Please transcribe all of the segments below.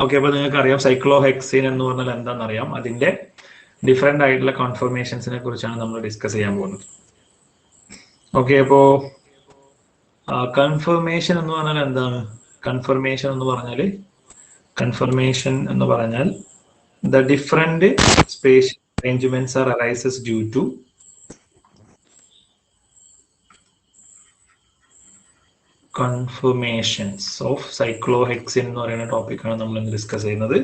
Okay, അപ്പോൾ നിങ്ങൾക്ക് അറിയാം സൈക്ലോഹെക്സീൻ എന്ന് പറഞ്ഞാൽ എന്താണെന്നറിയാം. അതിന്റെ ഡിഫറെന്റ് ആയിട്ടുള്ള കോൺഫർമേഷൻസിനെ കുറിച്ചാണ് നമ്മൾ ഡിസ്കസ് ചെയ്യാൻ പോകുന്നത്. ഓക്കെ, അപ്പോൾ കൺഫർമേഷൻ എന്ന് പറഞ്ഞാൽ എന്താണ്? കൺഫർമേഷൻ എന്ന് പറഞ്ഞാൽ the different spatial arrangements are arises due to conformations of cyclohexane എന്ന് പറയുന്ന ടോപ്പിക്കാണ് നമ്മൾ ഇന്ന് ഡിസ്കസ് ചെയ്യുന്നത്.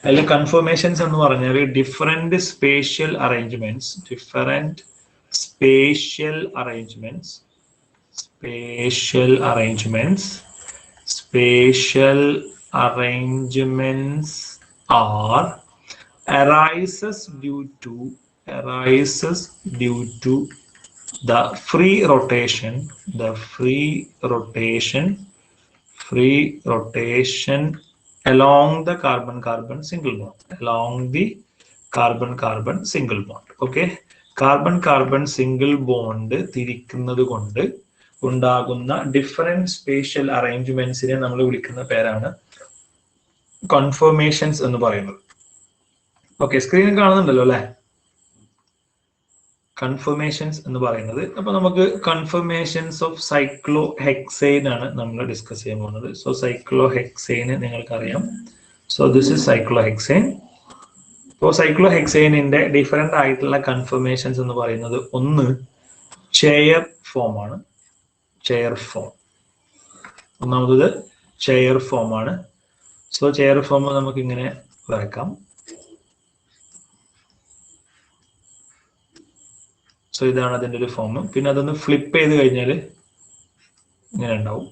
അതിൽ കൺഫർമേഷൻസ് എന്ന് പറഞ്ഞാൽ different spatial arrangements are arises due to the free rotation along the carbon single bond. Okay, carbon single bond തിരിക്കുന്നത് കൊണ്ട് ഉണ്ടാകുന്ന ഡിഫറെന്റ് സ്പേഷ്യൽ അറേഞ്ച്മെന്റ്സിനെ നമ്മൾ വിളിക്കുന്ന പേരാണ് കൺഫർമേഷൻസ് എന്ന് പറയുന്നത്. ഓക്കെ, സ്ക്രീനിൽ കാണുന്നുണ്ടല്ലോ അല്ലെ? കൺഫർമേഷൻസ് എന്ന് പറയുന്നത്. അപ്പൊ നമുക്ക് കൺഫർമേഷൻസ് ഓഫ് സൈക്ലോഹെക്സൈൻ ആണ് നമ്മൾ ഡിസ്കസ് ചെയ്യാൻ പോകുന്നത്. സോ സൈക്ലോഹെക്സൈന് നിങ്ങൾക്കറിയാം. So this is cyclohexane. അപ്പോൾ സൈക്ലോഹെക്സൈനിന്റെ ഡിഫറെന്റ് ആയിട്ടുള്ള കൺഫർമേഷൻസ് എന്ന് പറയുന്നത് ഒന്ന് ചെയർ ഫോം ആണ്. ഒന്നാമത് ചെയർ ഫോം ആണ്. സോ ചെയർ ഫോം നമുക്ക് ഇങ്ങനെ വരക്കാം. സോ ഇതാണ് അതിന്റെ ഒരു ഫോം. പിന്നെ അതൊന്ന് ഫ്ലിപ്പ് ചെയ്ത് കഴിഞ്ഞാൽ ഇങ്ങനെ ഉണ്ടാവും.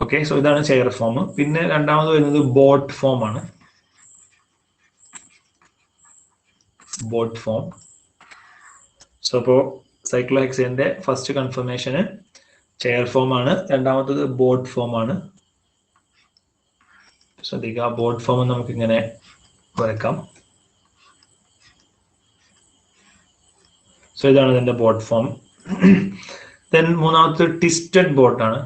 ഓക്കെ, സോ ഇതാണ് ചെയർ ഫോം. പിന്നെ രണ്ടാമത് വരുന്നത് ബോട്ട് ഫോം ആണ്. സോ അപ്പോൾ സൈക്ലോഹെക്സൈന്റെ ഫസ്റ്റ് കൺഫർമേഷന് ചെയർ ഫോം ആണ്. രണ്ടാമത്തത് ബോട്ട് ഫോം ആണ്. ശ്രദ്ധിക്കുക, ബോട്ട് ഫോം നമുക്ക് ഇങ്ങനെ വരക്കാം. സോ ഇതാണ് ഇതിന്റെ ബോട്ട് ഫോം. ദെൻ മൂന്നാമത്തെ ട്വിസ്റ്റഡ് ബോട്ട് ആണ്.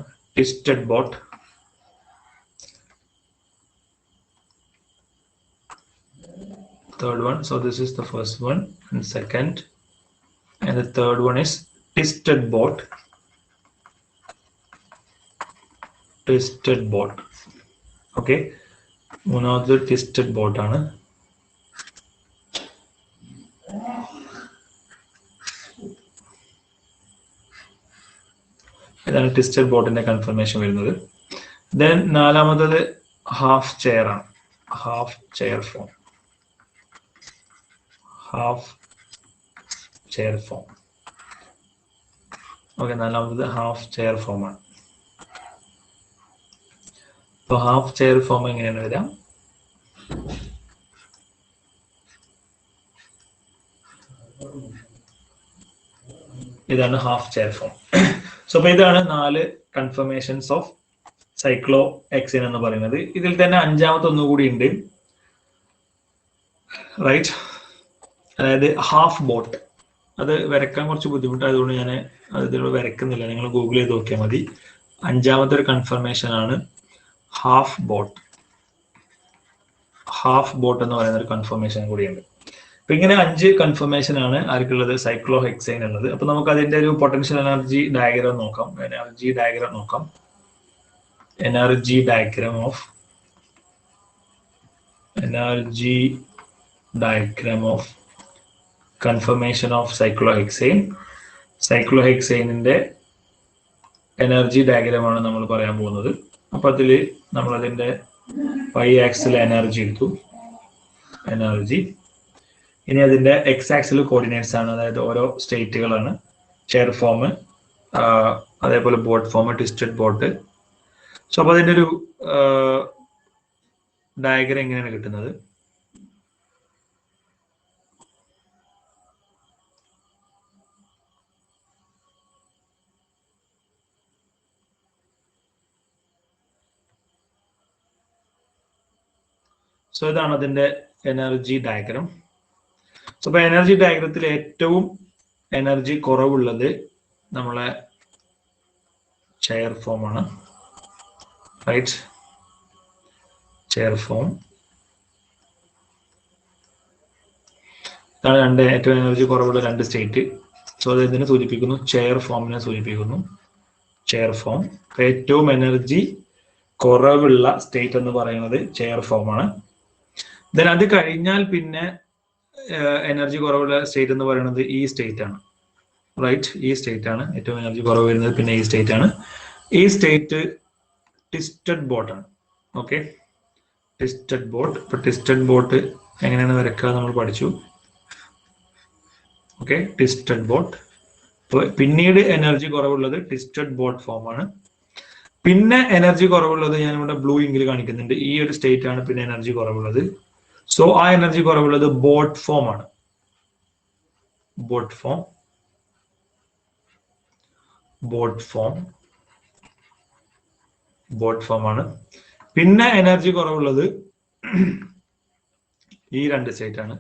Third one, so this is the first one and second, and the third one is twisted boat. Okay, മൂന്നാമത്തെ ട്വിസ്റ്റഡ് ബോട്ട് ആണ്. ഇതാണ് ട്വിസ്റ്റഡ് ബോട്ടിന്റെ കൺഫർമേഷൻ വരുന്നത്. ദെൻ നാലാമത്തത് ഹാഫ് ചെയർ ആണ്. Half chair form. ഓക്കെ, നാലാമത്തത് half chair form ആണ്. അപ്പൊ ഹാഫ് ചെയർ ഫോം എങ്ങനെയാണ് വരാം? ഇതാണ് ഹാഫ് ചെയർ ഫോം. സോ അപ്പൊ ഇതാണ് 4 കൺഫർമേഷൻസ് ഓഫ് സൈക്ലോഹെക്സൈൻ എന്ന് പറയുന്നത്. ഇതിൽ തന്നെ അഞ്ചാമത്തെ ഒന്നുകൂടി ഉണ്ട്, റൈറ്റ്? അതായത് ഹാഫ് ബോട്ട്. അത് വരക്കാൻ കുറച്ച് ബുദ്ധിമുട്ടായതുകൊണ്ട് ഞാൻ അതിലൂടെ വരക്കുന്നില്ല. നിങ്ങൾ ഗൂഗിൾ ചെയ്ത് നോക്കിയാൽ മതി. അഞ്ചാമത്തെ ഒരു കൺഫർമേഷൻ ആണ് ഹാഫ് ബോട്ട് എന്ന് പറയുന്ന ഒരു കൺഫർമേഷൻ കൂടിയുണ്ട്. അപ്പൊ ഇങ്ങനെ 5 കൺഫർമേഷൻ ആണ് ആർക്കുള്ളത്? സൈക്ലോഹെക്സൈൻ ഉള്ളത്. അപ്പൊ നമുക്ക് അതിന്റെ ഒരു പൊട്ടൻഷ്യൽ എനർജി ഡയഗ്രാം നോക്കാം. Energy diagram of conformation of സൈക്ലോഹെക്സൈനിന്റെ എനർജി ഡയഗ്രാം ആണ് നമ്മൾ പറയാൻ പോകുന്നത്. അപ്പൊ അതിൽ നമ്മൾ അതിന്റെ പൈ ആക്സിൽ എനർജി എടുത്തു. ഇനി അതിന്റെ എക്സ് ആക്സിൽ കോർഡിനേറ്റ്സ് ആണ്, അതായത് ഓരോ സ്റ്റേറ്റുകളാണ്. ചെയർ ഫോം, അതേപോലെ boat form, twisted boat. So അപ്പൊ അതിന്റെ ഒരു ഡയഗ്രാം എങ്ങനെയാണ് കിട്ടുന്നത്? സോ ഇതാണ് അതിന്റെ എനർജി ഡയഗ്രാം. സോ അപ്പൊ എനർജി ഡയഗ്രത്തിൽ ഏറ്റവും എനർജി കുറവുള്ളത് നമ്മളെ ചെയർ ഫോം ആണ്, റൈറ്റ്? Chair form. ഇതാണ് ഏറ്റവും എനർജി കുറവുള്ള രണ്ട് സ്റ്റേറ്റ്. സോ അത് ഇതിനെ സൂചിപ്പിക്കുന്നു, ചെയർ ഫോമിനെ സൂചിപ്പിക്കുന്നു. Chair form. ഏറ്റവും എനർജി കുറവുള്ള സ്റ്റേറ്റ് എന്ന് പറയുന്നത് ചെയർ ഫോം ആണ്. ദെൻ അത് കഴിഞ്ഞാൽ പിന്നെ എനർജി കുറവുള്ള സ്റ്റേറ്റ് എന്ന് പറയുന്നത് ഈ സ്റ്റേറ്റ് ആണ്, റൈറ്റ്? ഈ സ്റ്റേറ്റ് ആണ് ഏറ്റവും എനർജി കുറവ് വരുന്നത്. പിന്നെ ഈ സ്റ്റേറ്റ് ആണ്. ഈ സ്റ്റേറ്റ് ട്വിസ്റ്റഡ് ബോട്ട് ആണ്. Okay, twisted boat. ഇപ്പൊ ട്വിസ്റ്റഡ് ബോട്ട് എങ്ങനെയാണ് വരക്കുക നമ്മൾ പഠിച്ചു. Okay, twisted boat. പിന്നീട് എനർജി കുറവുള്ളത് ട്വിസ്റ്റഡ് ബോട്ട് ഫോം ആണ്. പിന്നെ എനർജി കുറവുള്ളത് ഞാൻ ഇവിടെ ബ്ലൂ ഇങ്കിൽ കാണിക്കുന്നുണ്ട്. ഈ ഒരു സ്റ്റേറ്റ് ആണ് പിന്നെ എനർജി കുറവുള്ളത്. സോ ആ എനർജി കുറവുള്ളത് ബോട്ട് ഫോം ആണ്. Boat form. Boat form. Boat form ആണ്. പിന്നെ എനർജി കുറവുള്ളത് ഈ രണ്ട് സ്റ്റേറ്റ് ആണ്.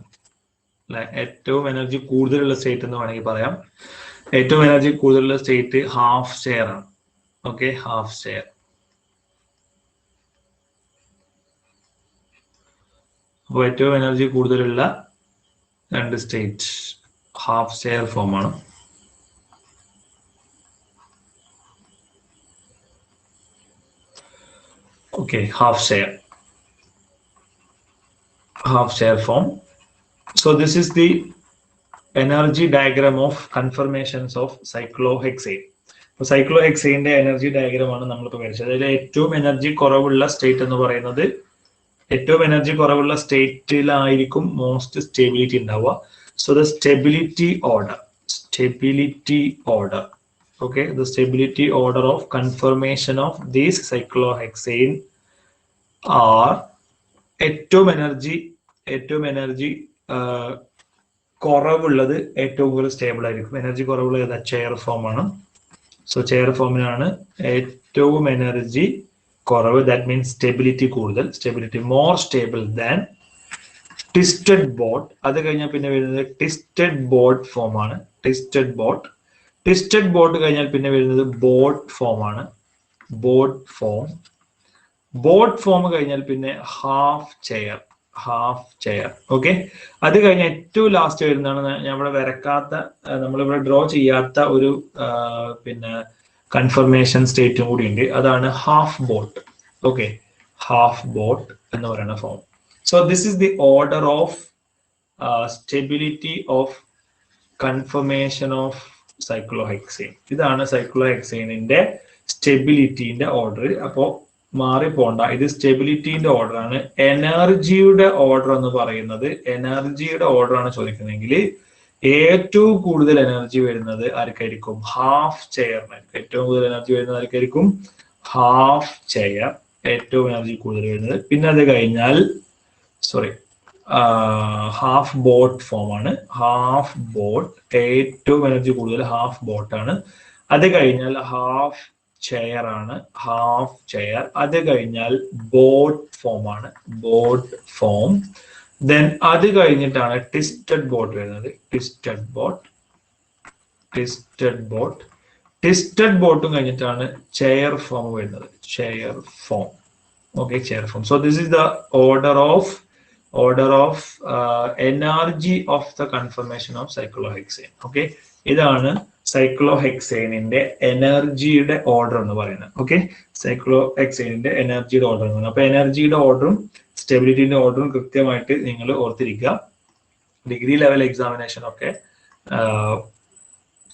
ഏറ്റവും എനർജി കൂടുതലുള്ള സ്റ്റേറ്റ് എന്ന് വേണമെങ്കിൽ പറയാം. ഏറ്റവും എനർജി കൂടുതലുള്ള സ്റ്റേറ്റ് ഹാഫ് ഷെയർ ആണ്. Okay, half share. അപ്പോൾ ഏറ്റവും എനർജി കൂടുതലുള്ള രണ്ട് സ്റ്റേറ്റ് ഹാഫ് ഷെയർ ഫോം ആണ്. Okay, half share. Half share form. So this is the energy diagram of conformations of cyclohexane. So cyclohexane energy diagram ആണ് നമ്മളിപ്പോൾ വരച്ചത്. അതിൽ ഏറ്റവും എനർജി കുറവുള്ള സ്റ്റേറ്റ് എന്ന് പറയുന്നത്, ഏറ്റവും എനർജി കുറവുള്ള സ്റ്റേറ്റിലായിരിക്കും മോസ്റ്റ് സ്റ്റെബിലിറ്റി ഉണ്ടാവുക. So the stability order, stability order, okay, the stability order of conformation of these cyclohexane are ഏറ്റവും എനർജി കുറവുള്ളത് ഏറ്റവും കൂടുതൽ സ്റ്റേബിൾ ആയിരിക്കും. എനർജി കുറവുള്ളത് ഏതാ? ചെയർ ഫോം ആണ്. സോ ചെയർ ഫോമിനാണ് ഏറ്റവും എനർജി കുറവ്. ദാറ്റ് മീൻസ് സ്റ്റെബിലിറ്റി കൂടുതൽ, stability more stable than twisted boat. അത് കഴിഞ്ഞാൽ പിന്നെ വരുന്നത് ട്വിസ്റ്റഡ് ബോട്ട് ഫോം ആണ്. Twisted boat. ട്വിസ്റ്റഡ് ബോട്ട് കഴിഞ്ഞാൽ പിന്നെ വരുന്നത് ബോട്ട് ഫോം ആണ്. Boat form. ബോട്ട് ഫോം കഴിഞ്ഞാൽ പിന്നെ half chair. Half chair. Okay, അത് കഴിഞ്ഞാൽ ഏറ്റവും ലാസ്റ്റ് വരുന്നതാണ് ഞാൻ ഇവിടെ വരക്കാത്ത, നമ്മളിവിടെ ഡ്രോ ചെയ്യാത്ത ഒരു പിന്നെ കൺഫർമേഷൻ സ്റ്റേറ്റും കൂടി ഉണ്ട്. അതാണ് half boat. Okay, half boat എന്ന് പറയുന്ന form. So this is the order of stability of conformation of cyclohexane. ഇതാണ് സൈക്ലോഹെക്സെയിനിന്റെ സ്റ്റെബിലിറ്റിന്റെ ഓർഡർ. അപ്പോ മാറിപ്പോണ്ട, ഇത് സ്റ്റെബിലിറ്റിന്റെ ഓർഡർ ആണ്. എനർജിയുടെ ഓർഡർ എന്ന് പറയുന്നത്, എനർജിയുടെ ഓർഡർ ആണ് ചോദിക്കുന്നതെങ്കിൽ ഏറ്റവും കൂടുതൽ എനർജി വരുന്നത് ആർക്കായിരിക്കും? ഹാഫ് ചെയറിനായിരിക്കും. ഏറ്റവും കൂടുതൽ എനർജി വരുന്നത് ആർക്കായിരിക്കും? Half chair. ഏറ്റവും എനർജി കൂടുതൽ വരുന്നത്. പിന്നെ അത് കഴിഞ്ഞാൽ ഹാഫ് ബോട്ട് ഫോം ആണ്. ഹാഫ് ബോട്ട് ഏറ്റവും എനർജി കൂടുതൽ ഹാഫ് ബോട്ടാണ്. അത് കഴിഞ്ഞാൽ ഹാഫ് ചെയർ ആണ്. Half chair. അത് കഴിഞ്ഞാൽ ബോട്ട് ഫോം ആണ്. Boat form. ദെൻ അത് കഴിഞ്ഞിട്ടാണ് ട്വിസ്റ്റഡ് ബോട്ട് വരുന്നത്. Twisted boat. Twisted boat. Twisted ബോട്ടും കഴിഞ്ഞിട്ടാണ് ചെയർ ഫോം വരുന്നത്. Chair form. Okay, chair form. So this is the order of energy of the confirmation of സൈക്ലോഹെക്സെയിൻ. Okay, ഇതാണ് സൈക്ലോഹെക്സെയിനിന്റെ എനർജിയുടെ order എന്ന് പറയുന്നത്. ഓക്കെ, സൈക്ലോഹെക്സെയിനിന്റെ എനർജിയുടെ ഓർഡർ എന്ന് പറയുന്നത്. അപ്പൊ എനർജിയുടെ ഓർഡറും സ്റ്റെബിലിറ്റിന്റെ ഓർഡറും കൃത്യമായിട്ട് നിങ്ങൾ ഓർത്തിരിക്കുക. ഡിഗ്രി ലെവൽ എക്സാമിനേഷൻ ഒക്കെ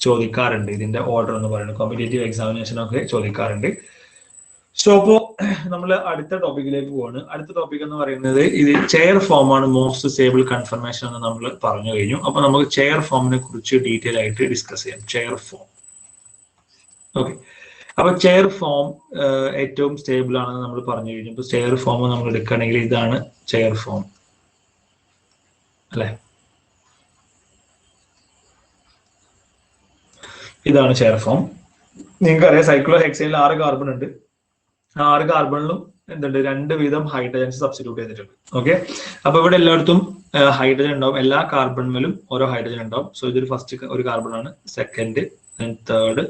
ചോദിക്കാറുണ്ട് ഇതിന്റെ ഓർഡർ എന്ന് പറയുന്നത്. കോമ്പറ്റേറ്റീവ് എക്സാമിനേഷൻ ഒക്കെ ചോദിക്കാറുണ്ട്. സോ അപ്പോ നമ്മൾ അടുത്ത ടോപ്പിക്കിലേക്ക് പോവാണ്. അടുത്ത ടോപ്പിക് എന്ന് പറയുന്നത് ഇത് ചെയർ ഫോം ആണ് മോസ്റ്റ് സ്റ്റേബിൾ കൺഫർമേഷൻ എന്ന് നമ്മൾ പറഞ്ഞു കഴിഞ്ഞു. അപ്പൊ നമുക്ക് ചെയർ ഫോമിനെ കുറിച്ച് ഡീറ്റെയിൽ ആയിട്ട് ഡിസ്കസ് ചെയ്യാം. Chair form. ഓക്കെ, അപ്പൊ ചെയർ ഫോം ഏറ്റവും സ്റ്റേബിൾ ആണെന്ന് നമ്മൾ പറഞ്ഞു കഴിഞ്ഞു. ഇപ്പൊ ചെയർ ഫോം നമ്മൾ എടുക്കുകയാണെങ്കിൽ ഇതാണ് ചെയർ ഫോം അല്ലെ? ഇതാണ് ചെയർ ഫോം. നിങ്ങൾക്കറിയാം സൈക്ലോഹെക്സെയിനിൽ 6 കാർബൺ ഉണ്ട്. 6 കാർബണിലും എന്തുണ്ട്? 2 വീതം ഹൈഡ്രജൻസ് സബ്സ്റ്റിറ്റ്യൂട്ട് ചെയ്തിട്ടുണ്ട്. ഓക്കെ, അപ്പൊ ഇവിടെ എല്ലായിടത്തും ഹൈഡ്രജൻ ഉണ്ടാവും. എല്ലാ കാർബണിലും ഓരോ ഹൈഡ്രജൻ ഉണ്ടാവും. സോ ഇതൊരു ഫസ്റ്റ് ഒരു കാർബൺ ആണ്, second, third,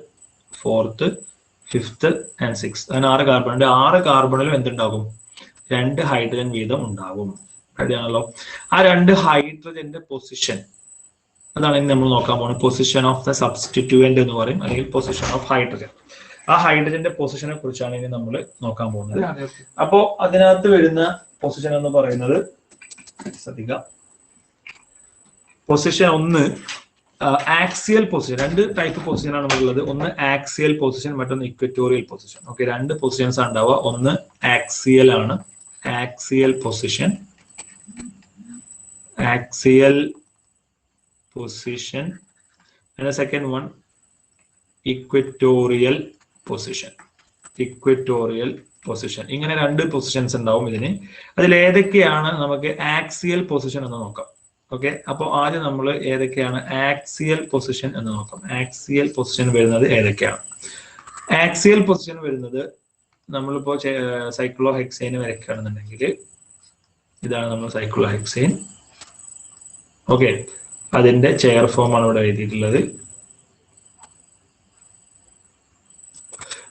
fourth, fifth and six. അങ്ങനെ 6 കാർബൺ ഉണ്ട്. 6 കാർബണിലും എന്തുണ്ടാകും? 2 ഹൈഡ്രജൻ വീതം ഉണ്ടാവും. റെഡിയാണല്ലോ. ആ 2 ഹൈഡ്രജന്റെ പൊസിഷൻ, അതാണ് ഇനി നമ്മൾ നോക്കാൻ പോകുന്നത്. പൊസിഷൻ ഓഫ് ദ സബ്സ്റ്റിറ്റ്യൂവന്റ് എന്ന് പറയും, അല്ലെങ്കിൽ പൊസിഷൻ ഓഫ് ഹൈഡ്രജൻ. ആ ഹൈഡ്രജന്റെ പൊസിഷനെ കുറിച്ചാണ് ഇനി നമ്മൾ നോക്കാൻ പോകുന്നത്. അപ്പോ അതിനകത്ത് വരുന്ന പൊസിഷൻ എന്ന് പറയുന്നത്, ശ്രദ്ധിക്കുക, position 1 axial position. 2 type position ആണ് ഉള്ളത്. ഒന്ന് ആക്സിയൽ പൊസിഷൻ, മറ്റൊന്ന് ഇക്വറ്റോറിയൽ പൊസിഷൻ. ഓക്കെ, 2 പൊസിഷൻസ് ഉണ്ടാവുക. ഒന്ന് ആക്സിയൽ ആണ്, axial position, axial position, and the second one equatorial position, equatorial position. ഇങ്ങനെ 2 പൊസിഷൻസ് ഉണ്ടാവും ഇതിന്. അതിൽ ഏതൊക്കെയാണ് നമുക്ക് ആക്സിയൽ പൊസിഷൻ എന്ന് നോക്കാം. ഓക്കെ, അപ്പോൾ ആദ്യം നമ്മൾ ഏതൊക്കെയാണ് ആക്സിയൽ പൊസിഷൻ എന്ന് നോക്കാം. ആക്സിയൽ പൊസിഷൻ വരുന്നത് ഏതൊക്കെയാണ്? ആക്സിയൽ പൊസിഷൻ വരുന്നത്, നമ്മളിപ്പോ സൈക്ലോഹെക്സൈൻ വരയ്ക്കുകയാണെന്നുണ്ടെങ്കിൽ ഇതാണ് നമ്മൾ സൈക്ലോഹെക്സൈൻ. ഓക്കെ, അതിന്റെ ചെയർ ഫോം ആണ് ഇവിടെ എഴുതിയിട്ടുള്ളത്.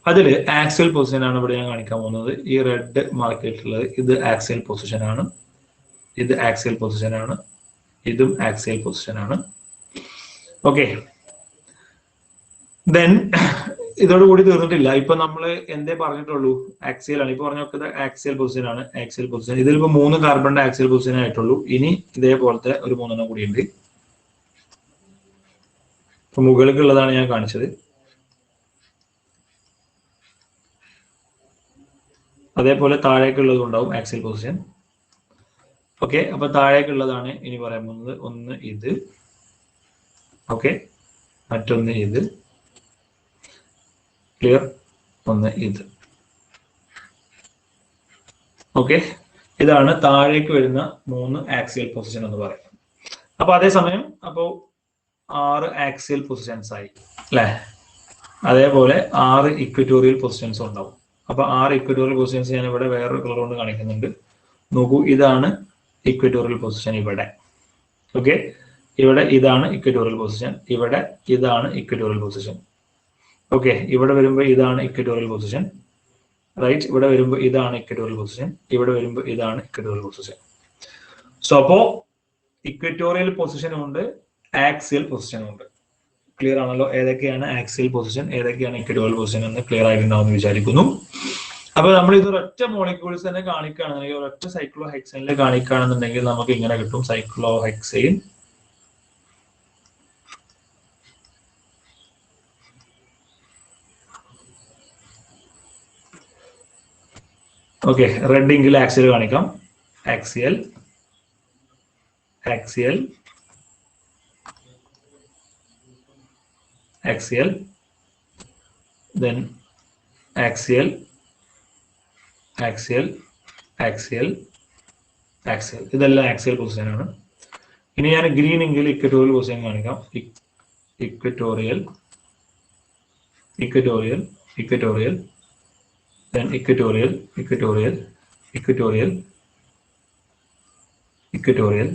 അതിൽ ആക്സിയൽ പൊസിഷൻ ആണ് ഇവിടെ ഞാൻ കാണിക്കാൻ പോകുന്നത്. ഈ റെഡ് മാർക്ക് ചെയ്തിട്ടുള്ളത് ഇത് ആക്സിയൽ പൊസിഷൻ ആണ്, ഇത് ആക്സിയൽ പൊസിഷൻ ആണ്, ഇതും ആക്സിയൽ പൊസിഷൻ ആണ്. ഓക്കെ, ദെൻ ഇതോടുകൂടി തീർന്നിട്ടില്ല. ഇപ്പൊ നമ്മൾ എന്തേ പറഞ്ഞിട്ടുള്ളൂ? ആക്സിയൽ ആണ്. ഇപ്പൊ പറഞ്ഞത് ആക്സിയൽ പൊസിഷൻ ആണ്, ആക്സിയൽ പൊസിഷൻ. ഇതിലിപ്പോ 3 കാർബണിന്റെ ആക്സിയൽ പൊസിഷൻ ആയിട്ടുള്ളൂ. ഇനി ഇതേപോലത്തെ ഒരു 3 കൂടി ഉണ്ട്. ഇപ്പൊ മുകളിലേക്കുള്ളതാണ് ഞാൻ കാണിച്ചത്. അതേപോലെ താഴേക്കുള്ളതും ഉണ്ടാവും ആക്സിയൽ പൊസിഷൻ. ഓക്കെ, അപ്പൊ താഴേക്കുള്ളതാണ് ഇനി പറയാൻ പോകുന്നത്. ഒന്ന് ഇത്, ഓക്കെ, മറ്റൊന്ന് ഇത്, ക്ലിയർ, ഒന്ന് ഇത്. ഓക്കെ, ഇതാണ് താഴേക്ക് വരുന്ന 3 ആക്സിയൽ പൊസിഷൻ എന്ന് പറയുന്നത്. അപ്പൊ അതേസമയം അപ്പോ 6 ആക്സിയൽ പൊസിഷൻസ് ആയി അല്ലെ. അതേപോലെ 6 ഇക്വറ്റോറിയൽ പൊസിഷൻസ് ഉണ്ടാവും. അപ്പൊ 6 ഇക്വറ്റോറിയൽ പൊസിഷൻസ് ഞാൻ ഇവിടെ വേറൊരു കളർ കൊണ്ട് കാണിക്കുന്നുണ്ട്. നോക്കൂ, ഇതാണ് ഇക്വറ്റോറിയൽ പൊസിഷൻ ഇവിടെ. ഓക്കെ, ഇവിടെ ഇതാണ് ഇക്വറ്റോറിയൽ പൊസിഷൻ, ഇവിടെ ഇതാണ് ഇക്വറ്റോറിയൽ പൊസിഷൻ. ഓക്കെ, ഇവിടെ വരുമ്പോൾ ഇതാണ് ഇക്വറ്റോറിയൽ പൊസിഷൻ, റൈറ്റ്. ഇവിടെ വരുമ്പോൾ ഇതാണ് ഇക്വറ്റോറിയൽ പൊസിഷൻ, ഇവിടെ വരുമ്പോൾ ഇതാണ് ഇക്വറ്റോറിയൽ പൊസിഷൻ. സോ അപ്പോ ഇക്വറ്റോറിയൽ പൊസിഷനും ഉണ്ട്, ആക്സിയൽ പൊസിഷനും ഉണ്ട്. ക്ലിയർ ആണല്ലോ? ഏതൊക്കെയാണ് ആക്സിയൽ പൊസിഷൻ, ഏതൊക്കെയാണ് ഇക്വറ്റോറിയൽ പൊസിഷൻ എന്ന് ക്ലിയർ ആയിട്ടുണ്ടാവുമെന്ന് വിചാരിക്കുന്നു. അപ്പൊ നമ്മൾ ഇത് ഒരൊറ്റ മോളിക്യൂൾസ് തന്നെ കാണിക്കുകയാണെന്നുണ്ടെങ്കിൽ, ഒരൊറ്റ സൈക്ലോഹെക്സൈനിൽ കാണിക്കുകയാണെന്നുണ്ടെങ്കിൽ നമുക്ക് ഇങ്ങനെ കിട്ടും. സൈക്ലോഹെക്സൈൻ, ഓക്കെ, റെഡ് എങ്കിൽ ആക്സിയൽ കാണിക്കാം. Axial, axial, axial, then axial, axial, axial, axial. ഇതെല്ലാം ആക്സിയൽ പൊസിഷൻ ആണ്. ഇനി ഞാൻ ഗ്രീൻ എങ്കിൽ ഇക്വറ്റോറിയൽ പൊസിഷൻ കാണിക്കാം. Equatorial, equatorial, equatorial, then equatorial, equatorial, equatorial, equatorial,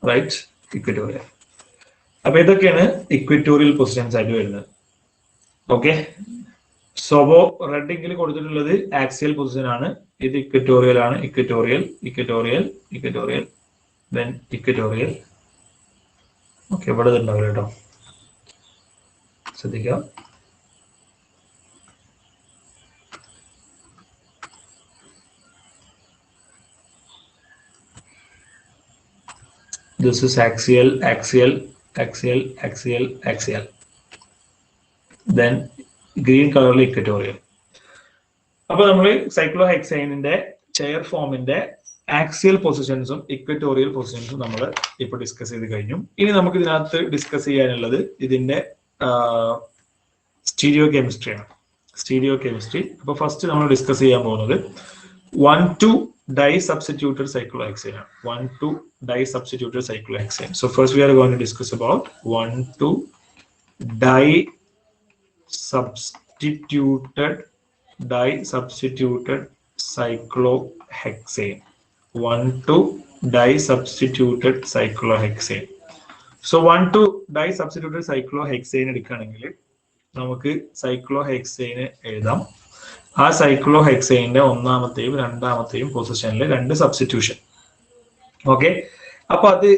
right, equatorial. അപ്പൊ ഇതൊക്കെയാണ് ഇക്വറ്റോറിയൽ പൊസിഷൻസ് ആയിട്ട് വരുന്നത്. ഓക്കെ, സോ റെഡിങ്ങിൽ കൊടുത്തിട്ടുള്ളത് ആക്സിയൽ പൊസിഷൻ ആണ്. ഇത് ഇക്വറ്റോറിയൽ ആണ്. Equatorial, equatorial, equatorial, then equatorial. Okay, ഇവിടെ ഉണ്ടാവില്ല കേട്ടോ, ശ്രദ്ധിക്കാം. This is axial, axial, axial, axial, axial. Then green കളറിൽ ഇക്വറ്റോറിയൽ. അപ്പൊ നമ്മൾ സൈക്ലോഹെക്സൈനിന്റെ ചെയർ ഫോമിന്റെ ആക്സിയൽ പൊസിഷൻസും ഇക്വറ്റോറിയൽ പൊസിഷൻസും നമ്മൾ ഇപ്പൊ ഡിസ്കസ് ചെയ്ത് കഴിഞ്ഞു. ഇനി നമുക്ക് ഇതിനകത്ത് ഡിസ്കസ് ചെയ്യാനുള്ളത് ഇതിന്റെ സ്റ്റീരിയോ കെമിസ്ട്രിയാണ്. Stereochemistry. അപ്പൊ ഫസ്റ്റ് നമ്മൾ ഡിസ്കസ് ചെയ്യാൻ പോകുന്നത് 1,2 disubstituted cyclohexane. 1,2 disubstituted cyclohexane. So first we are going to discuss about 1,2 disubstituted cyclohexane. 1,2 disubstituted cyclohexane. So 1,2 disubstituted cyclohexane എടുക്കുകയാണെങ്കിൽ നമുക്ക് സൈക്ലോഹെക്സൈന് എഴുതാം. ആ സൈക്ലോഹെക്സൈനിന്റെ ഒന്നാമത്തെയും രണ്ടാമത്തെയും പൊസിഷനിൽ 2 സബ്സ്റ്റിറ്റ്യൂഷൻ. ഓക്കെ, അപ്പൊ അത്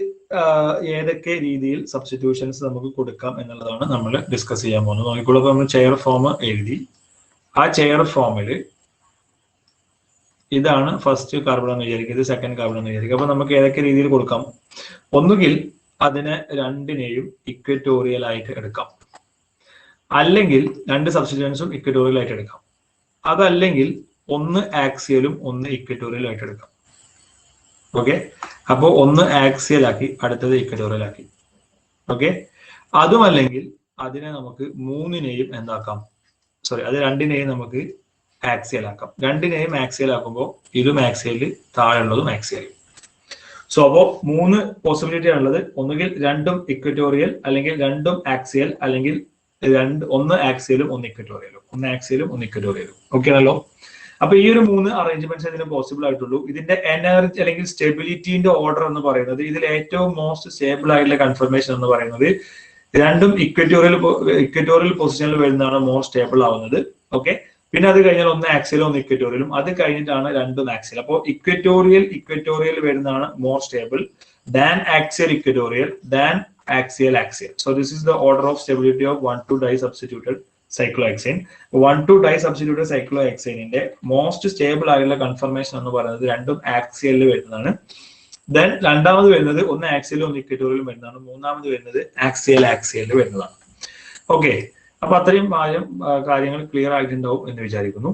ഏതൊക്കെ രീതിയിൽ സബ്സ്റ്റിറ്റ്യൂഷൻസ് നമുക്ക് കൊടുക്കാം എന്നുള്ളതാണ് നമ്മൾ ഡിസ്കസ് ചെയ്യാൻ പോകുന്നത്. നോക്കിക്കോളൂ, നമ്മൾ ചെയർ ഫോം എഴുതി. ആ ചെയർ ഫോമിൽ ഇതാണ് ഫസ്റ്റ് കാർബൺ എന്ന് വിചാരിക്കുക, ഇത് സെക്കൻഡ് കാർബൺ എന്ന് വിചാരിക്കുക. അപ്പൊ നമുക്ക് ഏതൊക്കെ രീതിയിൽ കൊടുക്കാം? ഒന്നുകിൽ അതിനെ രണ്ടിനെയും ഇക്വറ്റോറിയൽ ആയിട്ട് എടുക്കാം, അല്ലെങ്കിൽ 2 സബ്സ്റ്റിറ്റ്യൂഷൻസും ഇക്വറ്റോറിയൽ ആയിട്ട് എടുക്കാം. അതല്ലെങ്കിൽ ഒന്ന് ആക്സിയലും ഒന്ന് ഇക്വറ്റോറിയലും ആയിട്ട് എടുക്കാം. ഓക്കെ, അപ്പോ ഒന്ന് ആക്സിയൽ ആക്കി അടുത്തത് ഇക്വറ്റോറിയൽ ആക്കി. ഓക്കെ, അതുമല്ലെങ്കിൽ അതിനെ നമുക്ക് മൂന്നിനെയും എന്താക്കാം, സോറി അത് രണ്ടിനെയും നമുക്ക് ആക്സിയൽ ആക്കാം. രണ്ടിനെയും ആക്സിയൽ ആക്കുമ്പോൾ ഇതും ആക്സിയൽ, താഴെയുള്ളതും ആക്സിയൽ. സോ അപ്പോൾ 3 പോസിബിലിറ്റി ആണുള്ളത്. ഒന്നുകിൽ രണ്ടും ഇക്വറ്റോറിയൽ, അല്ലെങ്കിൽ രണ്ടും ആക്സിയൽ, അല്ലെങ്കിൽ ഒന്ന് ആക്സിയലും ഒന്ന് ഇക്വറ്റോറിയലും, ഒന്ന് ആക്സിയലും ഒന്ന് ഇക്വറ്റോറിയലും. ഓക്കെ ആണല്ലോ. അപ്പൊ ഈ ഒരു 3 അറേഞ്ച്മെന്റ്സ് ഇതിന് പോസിബിൾ ആയിട്ടുള്ളൂ. ഇതിന്റെ എനർജി അല്ലെങ്കിൽ സ്റ്റെബിലിറ്റിന്റെ ഓർഡർ എന്ന് പറയുന്നത്, ഇതിൽ ഏറ്റവും മോസ്റ്റ് സ്റ്റേബിൾ ആയിട്ടുള്ള കൺഫർമേഷൻ എന്ന് പറയുന്നത് രണ്ടും ഇക്വറ്റോറിയൽ പൊസിഷനിൽ വരുന്നതാണ് മോർ സ്റ്റേബിൾ ആവുന്നത്. ഓക്കെ, പിന്നെ അത് കഴിഞ്ഞാൽ ഒന്ന് ആക്സിയലും ഒന്ന് ഇക്വറ്റോറിയലും, അത് കഴിഞ്ഞിട്ടാണ് രണ്ടും ആക്സിയൽ. അപ്പോൾ ഇക്വറ്റോറിയൽ വരുന്നതാണ് more stable, than axial equatorial, than axial. So this is the order of stability of 1,2 disubstituted cyclohexane. 1,2 disubstituted cyclohexane ന്റെ മോസ്റ്റ് സ്റ്റേബിൾ ആയിട്ടുള്ള കൺഫർമേഷൻ എന്ന് പറയുന്നത് രണ്ടും ആക്സിയലിൽ വരുന്നതാണ്. ദെൻ രണ്ടാമത് വരുന്നത് ഒന്ന് ആക്സിയലും ഒന്ന് ഇക്വറ്റോറിയലും വരുന്നതാണ്. മൂന്നാമത് വരുന്നത് ആക്സിയലിൽ വരുന്നതാണ്. ഓക്കെ, അപ്പൊ അത്രയും കാര്യങ്ങൾ ക്ലിയർ ആയിട്ടുണ്ടാവും എന്ന് വിചാരിക്കുന്നു.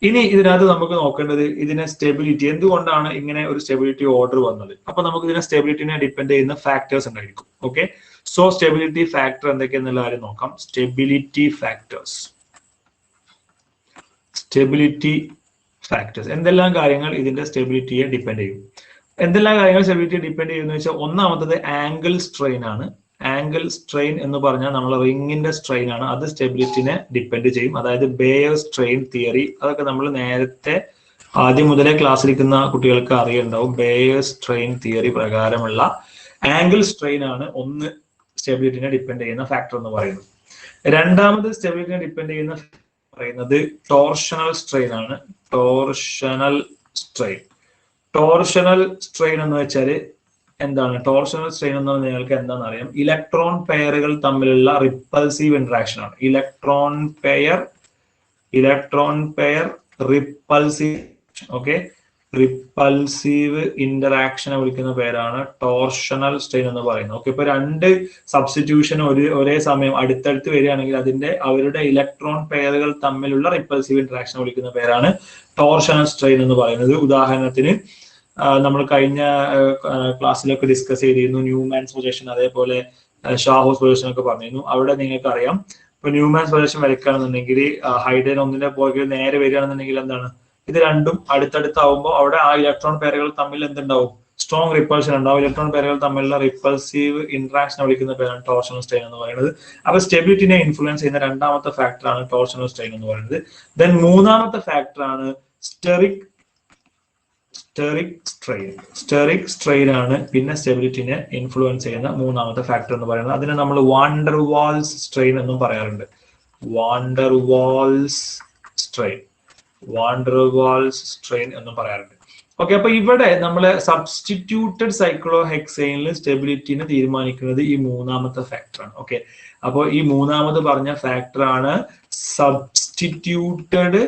ഇനി ഇതിനകത്ത് നമുക്ക് നോക്കേണ്ടത് ഇതിനെ സ്റ്റെബിലിറ്റി, എന്തുകൊണ്ടാണ് ഇങ്ങനെ ഒരു സ്റ്റെബിലിറ്റി ഓർഡർ വന്നത്. അപ്പൊ നമുക്ക് ഇതിനെ സ്റ്റെബിലിറ്റിനെ ഡിപ്പെൻഡ് ചെയ്യുന്ന ഫാക്ടേഴ്സ് ഉണ്ടായിരിക്കും. ഓക്കെ, സോ സ്റ്റെബിലിറ്റി ഫാക്ടർ എന്തൊക്കെയെന്നുള്ള കാര്യം നോക്കാം. സ്റ്റെബിലിറ്റി ഫാക്ടേഴ്സ് എന്തെല്ലാം കാര്യങ്ങൾ ഇതിന്റെ സ്റ്റെബിലിറ്റിയെ ഡിപ്പെൻഡ് ചെയ്യും. എന്തെല്ലാം കാര്യങ്ങൾ സ്റ്റെബിലിറ്റിയെ ഡിപ്പെൻഡ് ചെയ്യുന്ന വെച്ചാൽ, ഒന്നാമത്തത് ആംഗിൾ സ്ട്രെയിൻ ആണ്. ആംഗിൾ സ്ട്രെയിൻ എന്ന് പറഞ്ഞാൽ നമ്മൾ റിങ്ങിന്റെ സ്ട്രെയിൻ ആണ്, അത് സ്റ്റെബിലിറ്റിനെ ഡിപ്പെൻഡ് ചെയ്യും. അതായത് ബേയർ സ്ട്രെയിൻ തിയറി, അതൊക്കെ നമ്മൾ നേരത്തെ ആദ്യം മുതലേ ക്ലാസ്സിലിരിക്കുന്ന കുട്ടികൾക്ക് അറിയുണ്ടാവും. ബേയർ സ്ട്രെയിൻ തിയറി പ്രകാരമുള്ള ആംഗിൾ സ്ട്രെയിൻ ആണ് ഒന്ന് സ്റ്റെബിലിറ്റിനെ ഡിപ്പെൻഡ് ചെയ്യുന്ന ഫാക്ടർ എന്ന് പറയുന്നത്. രണ്ടാമത് സ്റ്റെബിലിറ്റിനെ ഡിപ്പെൻഡ് ചെയ്യുന്ന പറയുന്നത് ടോർഷണൽ സ്ട്രെയിൻ ആണ്. ടോർഷണൽ സ്ട്രെയിൻ എന്ന് വെച്ചാൽ എന്താണ്? ടോർഷണൽ സ്ട്രെയിൻ എന്ന് പറഞ്ഞാൽ നിങ്ങൾക്ക് എന്താണെന്ന് അറിയാം. ഇലക്ട്രോൺ പെയറുകൾ തമ്മിലുള്ള റിപ്പൾസീവ് ഇന്ററാക്ഷൻ ആണ്. Electron pair repulsive. Okay, repulsive ഇന്ററാക്ഷനെ വിളിക്കുന്ന പേരാണ് ടോർഷണൽ സ്ട്രെയിൻ എന്ന് പറയുന്നത്. ഓക്കെ, ഇപ്പൊ 2 സബ്സ്റ്റിറ്റ്യൂഷൻ ഒരേ സമയം അടുത്തടുത്ത് വരികയാണെങ്കിൽ അവരുടെ ഇലക്ട്രോൺ പെയറുകൾ തമ്മിലുള്ള റിപ്പൾസീവ് ഇന്ററാക്ഷൻ വിളിക്കുന്ന പേരാണ് ടോർഷണൽ സ്ട്രെയിൻ എന്ന് പറയുന്നത്. ഉദാഹരണത്തിന് നമ്മൾ കഴിഞ്ഞ ക്ലാസ്സിലൊക്കെ ഡിസ്കസ് ചെയ്തിരുന്നു ന്യൂമാൻസ് പ്രൊജക്ഷൻ, അതേപോലെ ഷാഹോസ് പ്രൊജക്ഷൻ ഒക്കെ പറഞ്ഞിരുന്നു. അവിടെ നിങ്ങൾക്ക് അറിയാം, ഇപ്പൊ ന്യൂമാൻസ് പ്രൊജക്ഷൻ വരയ്ക്കുകയാണെന്നുണ്ടെങ്കിൽ ഹൈഡ്രജൻ ഒന്നിന്റെ പോയി നേരെ വരികയാണെന്നുണ്ടെങ്കിൽ എന്താണ്, ഇത് രണ്ടും അടുത്തടുത്താവുമ്പോൾ അവിടെ ആ ഇലക്ട്രോൺ പെയറുകൾ തമ്മിൽ എന്തുണ്ടാവും? സ്ട്രോങ് റിപ്പൾഷൻ ഉണ്ടാവും. ഇലക്ട്രോൺ പെയറുകൾ തമ്മിലുള്ള റിപ്പൾസീവ് ഇന്ററാക്ഷൻ വിളിക്കുന്ന പേരാണ് ടോർഷണൽ സ്ട്രെയിൻ എന്ന് പറയുന്നത്. അപ്പൊ സ്റ്റെബിലിറ്റിനെ ഇൻഫ്ലുവൻസ് ചെയ്യുന്ന രണ്ടാമത്തെ ഫാക്ടറാണ് ടോർഷണൽ സ്ട്രെയിൻ എന്ന് പറയുന്നത്. ദെൻ മൂന്നാമത്തെ ഫാക്ടറാണ് സ്റ്റെറിക് സ്ട്രെയിൻ ആണ് പിന്നെ സ്റ്റെബിലിറ്റിനെ ഇൻഫ്ലുവൻസ് ചെയ്യുന്ന മൂന്നാമത്തെ ഫാക്ടർ എന്ന് പറയുന്നത്. അതിനെ നമ്മൾ വാണ്ടർ വാൾസ് സ്ട്രെയിൻ എന്നും പറയാറുണ്ട്. വാണ്ടർ വാൾസ് സ്ട്രെയിൻ എന്നും പറയാറുണ്ട്. ഓക്കെ, അപ്പൊ ഇവിടെ നമ്മള് സബ്സ്റ്റിറ്റ്യൂട്ടഡ് സൈക്ലോഹെക്സൈനിൽ സ്റ്റെബിലിറ്റിനെ തീരുമാനിക്കുന്നത് ഈ മൂന്നാമത്തെ ഫാക്ടറാണ്. ഓക്കെ, അപ്പോൾ ഈ മൂന്നാമത് പറഞ്ഞ ഫാക്ടറാണ് സബ്സ്റ്റിറ്റ്യൂട്ടഡ്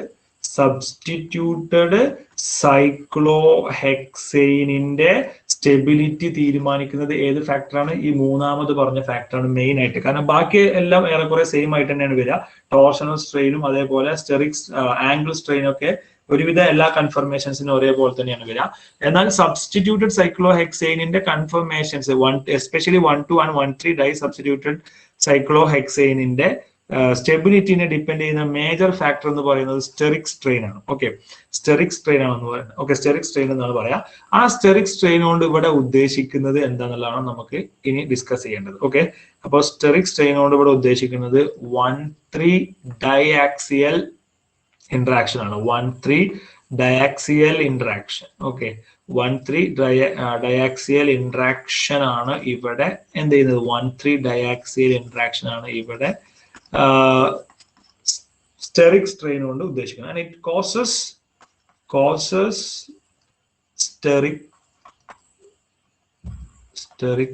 സൈക്ലോഹെക്സൈനിന്റെ സ്റ്റെബിലിറ്റി തീരുമാനിക്കുന്നത് ഏത് ഫാക്ടറാണ്? ഈ മൂന്നാമത് പറഞ്ഞ ഫാക്ടറാണ് മെയിൻ ആയിട്ട്. കാരണം ബാക്കി എല്ലാം ഏറെക്കുറെ സെയിം ആയിട്ട് തന്നെയാണ് വരിക. ടോർഷണൽ സ്ട്രെയിനും അതേപോലെ സ്റ്റെറിക് ആംഗിൾ സ്ട്രെയിനും ഒക്കെ ഒരുവിധ എല്ലാ കൺഫർമേഷൻസിനും ഒരേപോലെ തന്നെയാണ് വരിക. എന്നാൽ സബ്സ്റ്റിറ്റ്യൂട്ടഡ് സൈക്ലോഹെക്സൈനിന്റെ conformations especially 1,2 and 1,3 dye substituted സൈക്ലോഹെക്സൈനിന്റെ സ്റ്റെബിലിറ്റിനെ ഡിപ്പെൻഡ് ചെയ്യുന്ന മേജർ ഫാക്ടർ എന്ന് പറയുന്നത് സ്റ്റെറിക് സ്ട്രെയിൻ ആണ്. ഓക്കെ, സ്റ്റെറിക് സ്ട്രെയിൻ ആണെന്ന് പറയുന്നത്. ഓക്കെ, സ്റ്റെറിക് സ്ട്രെയിൻ എന്നാണ് പറയാ. ആ സ്റ്റെറിക് സ്ട്രെയിൻ കൊണ്ട് ഇവിടെ ഉദ്ദേശിക്കുന്നത് എന്താണെന്നുള്ളതാണ് നമുക്ക് ഇനി ഡിസ്കസ് ചെയ്യേണ്ടത്. ഓക്കെ, അപ്പോൾ സ്റ്റെറിക് സ്ട്രെയിൻ കൊണ്ട് ഇവിടെ ഉദ്ദേശിക്കുന്നത് 1,3 ഡയാക്സിയൽ ഇന്ററാക്ഷൻ ആണ്. 1,3 ഡയാക്സിയൽ ഇന്ററാക്ഷൻ. ഓക്കെ, 1,3 ഡയാക്സിയൽ ഇൻട്രാക്ഷൻ ആണ് ഇവിടെ എന്ത് ചെയ്യുന്നത്, 1,3 ഡയാക്സിയൽ ഇൻട്രാക്ഷൻ ആണ് ഇവിടെ സ്റ്റെറിക് സ്ട്രെയിൻ കൊണ്ട് ഉദ്ദേശിക്കുന്നത്. And it causes steric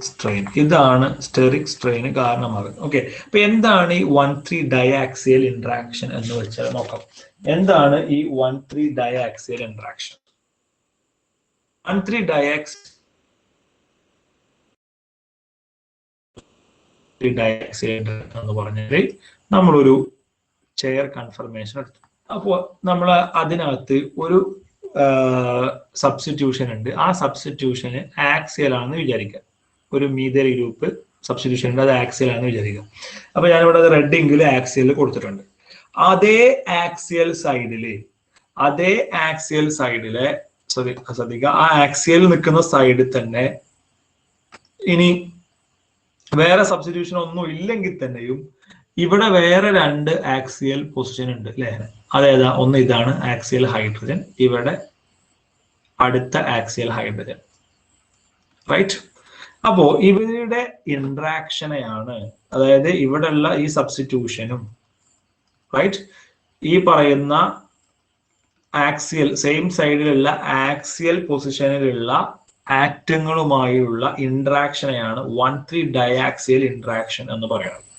strain. ഇതാണ് സ്റ്റെറിക് സ്ട്രെയിന് കാരണമാകുന്നത്. ഓക്കെ, അപ്പൊ എന്താണ് ഈ 1,3 ഡയാക്സിയൽ ഇൻട്രാക്ഷൻ എന്ന് വെച്ചാൽ നോക്കാം. എന്താണ് ഈ 1,3 ഡയാക്സിയൽ ഇൻട്രാക്ഷൻ? 1,3 ഡയാക്സിയൽ ഇൻട്രാക്ഷൻ എന്ന് പറഞ്ഞാൽ നമ്മളൊരു ചെയർ കൺഫർമേഷൻ എടുത്തു. അപ്പോൾ നമ്മൾ അതിനകത്ത് ഒരു സബ്സ്റ്റിറ്റ്യൂഷൻ ഉണ്ട്. ആ സബ്സ്റ്റിറ്റ്യൂഷന് ആക്സിയൽ ആണെന്ന് വിചാരിക്കുക. ഒരു മീതൽ ഗ്രൂപ്പ് സബ്സ്റ്റിറ്റ്യൂഷൻ ഉണ്ട്, അത് ആക്സിയൽ ആണെന്ന് വിചാരിക്കുക. അപ്പൊ ഞാനിവിടെ അത് റെഡ് ഇങ്കിൽ ആക്സിയൽ കൊടുത്തിട്ടുണ്ട്. അതേ ആക്സിയൽ സൈഡിലെ ശ്രദ്ധിക്കുക, ആ ആക്സിയൽ നിൽക്കുന്ന സൈഡിൽ തന്നെ ഇനി വേറെ സബ്സ്റ്റിറ്റ്യൂഷൻ ഒന്നും ഇല്ലെങ്കിൽ തന്നെയും ഇവിടെ വേറെ രണ്ട് ആക്സിയൽ പൊസിഷൻ ഉണ്ട് അല്ലെ? അതേതാ? ഒന്ന് ഇതാണ് ആക്സിയൽ ഹൈഡ്രജൻ, ഇവിടെ അടുത്ത ആക്സിയൽ ഹൈഡ്രജൻ, റൈറ്റ്? അപ്പോ ഇവരുടെ ഇൻട്രാക്ഷനെയാണ്, അതായത് ഇവിടെയുള്ള ഈ സബ്സ്റ്റിറ്റ്യൂഷനും റൈറ്റ് ഈ പറയുന്ന ആക്സിയൽ സെയിം സൈഡിലുള്ള ആക്സിയൽ പൊസിഷനിലുള്ള ആറ്റങ്ങളുമായുള്ള ഇൻട്രാക്ഷനെയാണ് 1,3 ഡയാക്സിയൽ ഇൻട്രാക്ഷൻ എന്ന് പറയുന്നത്.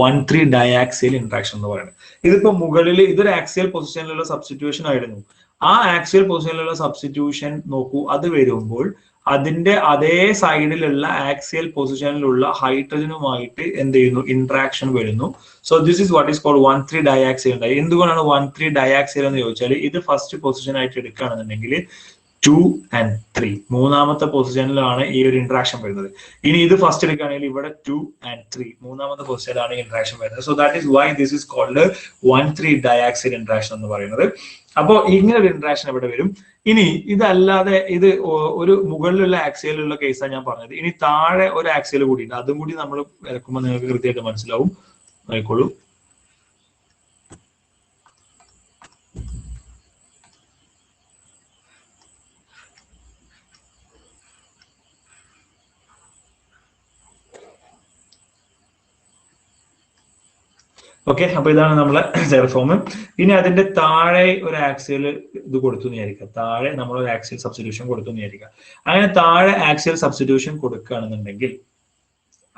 1,3 ഡയാക്സിയൽ ഇൻട്രാക്ഷൻ എന്ന് പറയുന്നത്. ഇതിപ്പോ മുകളിൽ ഇതൊരു ആക്സിയൽ പൊസിഷനിലുള്ള സബ്സ്റ്റിറ്റ്യൂഷൻ ആയിരുന്നു. ആ ആക്സിയൽ പൊസിഷനിലുള്ള സബ്സ്റ്റിറ്റ്യൂഷൻ നോക്കൂ, അത് വരുമ്പോൾ അതിന്റെ അതേ സൈഡിലുള്ള ആക്സിയൽ പൊസിഷനിലുള്ള ഹൈഡ്രജനുമായിട്ട് എന്ത് ചെയ്യുന്നു, ഇൻട്രാക്ഷൻ വരുന്നു. So this is what is called 1,3 diaxial ഉണ്ടായി. എന്തുകൊണ്ടാണ് 1,3 ഡയാക്സിയൽ എന്ന് ചോദിച്ചാൽ, ഇത് ഫസ്റ്റ് പൊസിഷൻ ആയിട്ട് എടുക്കുകയാണെന്നുണ്ടെങ്കിൽ 2 and 3 മൂന്നാമത്തെ പൊസിഷനിലാണ് ഈ ഒരു ഇൻട്രാക്ഷൻ വരുന്നത്. ഇനി ഇത് ഫസ്റ്റ് എടുക്കുകയാണെങ്കിൽ ഇവിടെ 2 and 3 മൂന്നാമത്തെ പൊസിഷനിലാണ് ഇൻട്രാക്ഷൻ വരുന്നത്. So that is why this is called 1,3 diaxial interaction എന്ന് പറയുന്നത്. അപ്പോൾ ഇങ്ങനെ ഒരു ഇൻട്രാക്ഷൻ ഇവിടെ വരും. ഇനി ഇതല്ലാതെ ഇത് ഒരു മുകളിലുള്ള ആക്സിയലുള്ള കേസാണ് ഞാൻ പറഞ്ഞത്. ഇനി താഴെ ഒരു ആക്സിയൽ കൂടി ഉണ്ട്, അതും കൂടി നമ്മൾ വരക്കുമ്പോൾ നിങ്ങൾക്ക് കൃത്യമായിട്ട് മനസ്സിലാവും. നോക്കിക്കോളൂ. ഓക്കെ, അപ്പൊ ഇതാണ് നമ്മളെ ചെയർ ഫോം. ഇനി അതിന്റെ താഴെ ഒരു ആക്സിയൽ ഇത് കൊടുത്തു വിചാരിക്കുക, താഴെ നമ്മൾ ഒരു ആക്സിയൽ സബ്സ്റ്റിറ്റ്യൂഷൻ കൊടുത്തു വിചാരിക്കുക. അങ്ങനെ താഴെ ആക്സിയൽ സബ്സ്റ്റിറ്റ്യൂഷൻ കൊടുക്കുകയാണെന്നുണ്ടെങ്കിൽ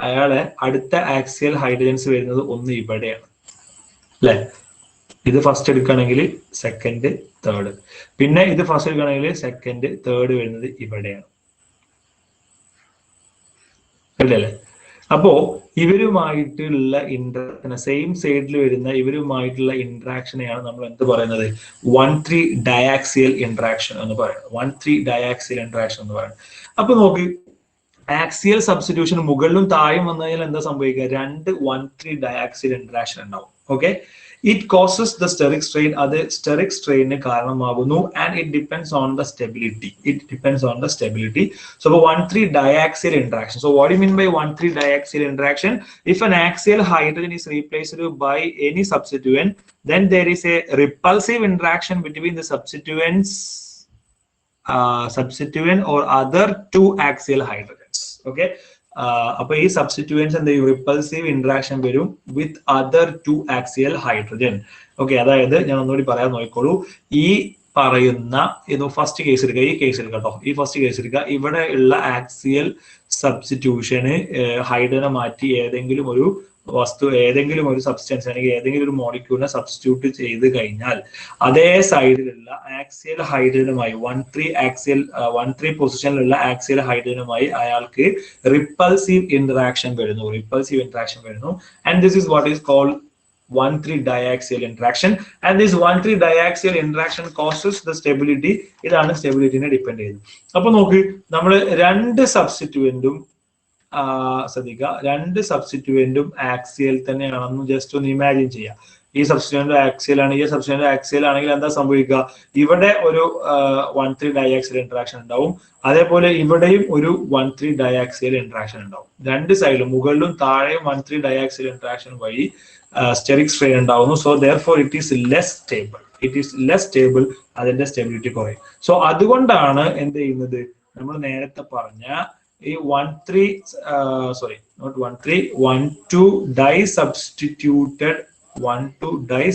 അയാളെ അടുത്ത ആക്സിയൽ ഹൈഡ്രജൻസ് വരുന്നത് ഒന്ന് ഇവിടെയാണ് അല്ലെ? ഇത് ഫസ്റ്റ് എടുക്കുകയാണെങ്കിൽ സെക്കൻഡ്, തേർഡ്, പിന്നെ ഇത് ഫസ്റ്റ് എടുക്കുകയാണെങ്കിൽ സെക്കൻഡ്, തേർഡ് വരുന്നത് ഇവിടെയാണ് അല്ലേ? അപ്പോ ഇവരുമായിട്ടുള്ള സെയിം സൈഡിൽ വരുന്ന ഇവരുമായിട്ടുള്ള ഇൻട്രാക്ഷനെയാണ് നമ്മൾ എന്ത് പറയുന്നത്, 1,3 ഡയാക്സിയൽ ഇൻട്രാക്ഷൻ എന്ന് പറയുന്നത്. 1,3 ഡയാക്സിയൽ ഇൻട്രാക്ഷൻ എന്ന് പറയുന്നത്. അപ്പൊ നോക്ക്, ആക്സിയൽ സബ്സ്റ്റിറ്റ്യൂഷൻ മുകളിലും താഴെയും വന്നു കഴിഞ്ഞാൽ എന്താ സംഭവിക്കുക, രണ്ട് 1,3 ഡയാക്സിയൽ ഇൻട്രാക്ഷൻ ഉണ്ടാവും. Okay, it causes the steric strain, അത് സ്റ്റെറിക് സ്ട്രെയിന് കാരണമാകുന്നു. And it depends on the stability. So 1,3 diaxial interaction. So what do you mean by 1,3 diaxial interaction? If an axial hydrogen is replaced by any substituent, then there is a repulsive interaction between the substituent or other two axial hydrogens. Okay, അപ്പൊ ഈ substituents എന്ത് ചെയ്യും, repulsive interaction വരും with other 2 axial hydrogen. Okay, അതായത് ഞാൻ ഒന്നുകൂടി പറയാൻ നോക്കിക്കോളൂ. ഈ പറയുന്ന ഇത് ഫസ്റ്റ് കേസ് എടുക്കുക, ഈ കേസ് എടുക്കുക കേട്ടോ, ഈ ഫസ്റ്റ് കേസ് എടുക്കുക. ഇവിടെ ഉള്ള ആക്സിയൽ സബ്സ്റ്റിറ്റ്യൂഷന് ഹൈഡ്രജനെ മാറ്റി ഏതെങ്കിലും ഒരു വസ്തു, ഏതെങ്കിലും ഒരു സബ്സ്റ്റൻസ് അല്ലെങ്കിൽ ഏതെങ്കിലും ഒരു മോളിക്യൂളിനെ സബ്സ്റ്റിറ്റ്യൂട്ട് ചെയ്ത് കഴിഞ്ഞാൽ അതേ സൈഡിലുള്ള ആക്സിയൽ ഹൈഡ്രജനുമായി 1,3 പൊസിഷനിലുള്ള ആക്സിയൽ ഹൈഡ്രജനുമായി അയാൾക്ക് റിപ്പൾസീവ് ഇൻട്രാക്ഷൻ വരുന്നു. And this is what is called 1,3 diaxial interaction, and this 1,3 diaxial interaction causes the stability. ഇതാണ് സ്റ്റെബിലിറ്റിനെ ഡിപ്പെൻഡ് ചെയ്യുന്നത്. അപ്പൊ നോക്ക്, നമ്മൾ രണ്ട് സബ്സ്റ്റിറ്റ്യൂവന്റും ശ്രദ്ധിക്കുക, രണ്ട് സബ്സ്റ്റിറ്റ്യൂവന്റും ആക്സിയൽ തന്നെയാണെന്ന് ജസ്റ്റ് ഒന്ന് ഇമാജിൻ ചെയ്യാം. ഈ സബ്സ്റ്റിറ്റ്യൂവന്റ് ആക്സിയൽ ആണ്, ഈ സബ്സ്റ്റിറ്റ്യൂവന്റ് ആക്സിയൽ ആണെങ്കിൽ എന്താ സംഭവിക്കുക, ഇവിടെ ഒരു 1,3 ഡയാക്സിയൽ ഇന്ററാക്ഷൻ ഉണ്ടാവും. അതേപോലെ ഇവിടെയും ഒരു 1,3 ഡയാക്സിയൽ ഇന്ററാക്ഷൻ ഉണ്ടാവും. രണ്ട് സൈഡിലും മുകളിലും താഴെയും 1,3 ഡയാക്സിയൽ ഇന്ററാക്ഷൻ വഴി സ്റ്റെറിക് സ്ട്രെയിൻ ഉണ്ടാവുന്നു. So therefore it is less stable. It is less stable, അതിന്റെ സ്റ്റെബിലിറ്റി കുറയും. സോ അതുകൊണ്ടാണ് എന്ത് ചെയ്യുന്നത്, നമ്മൾ നേരത്തെ പറഞ്ഞ ഈ 1,2 ഡൈ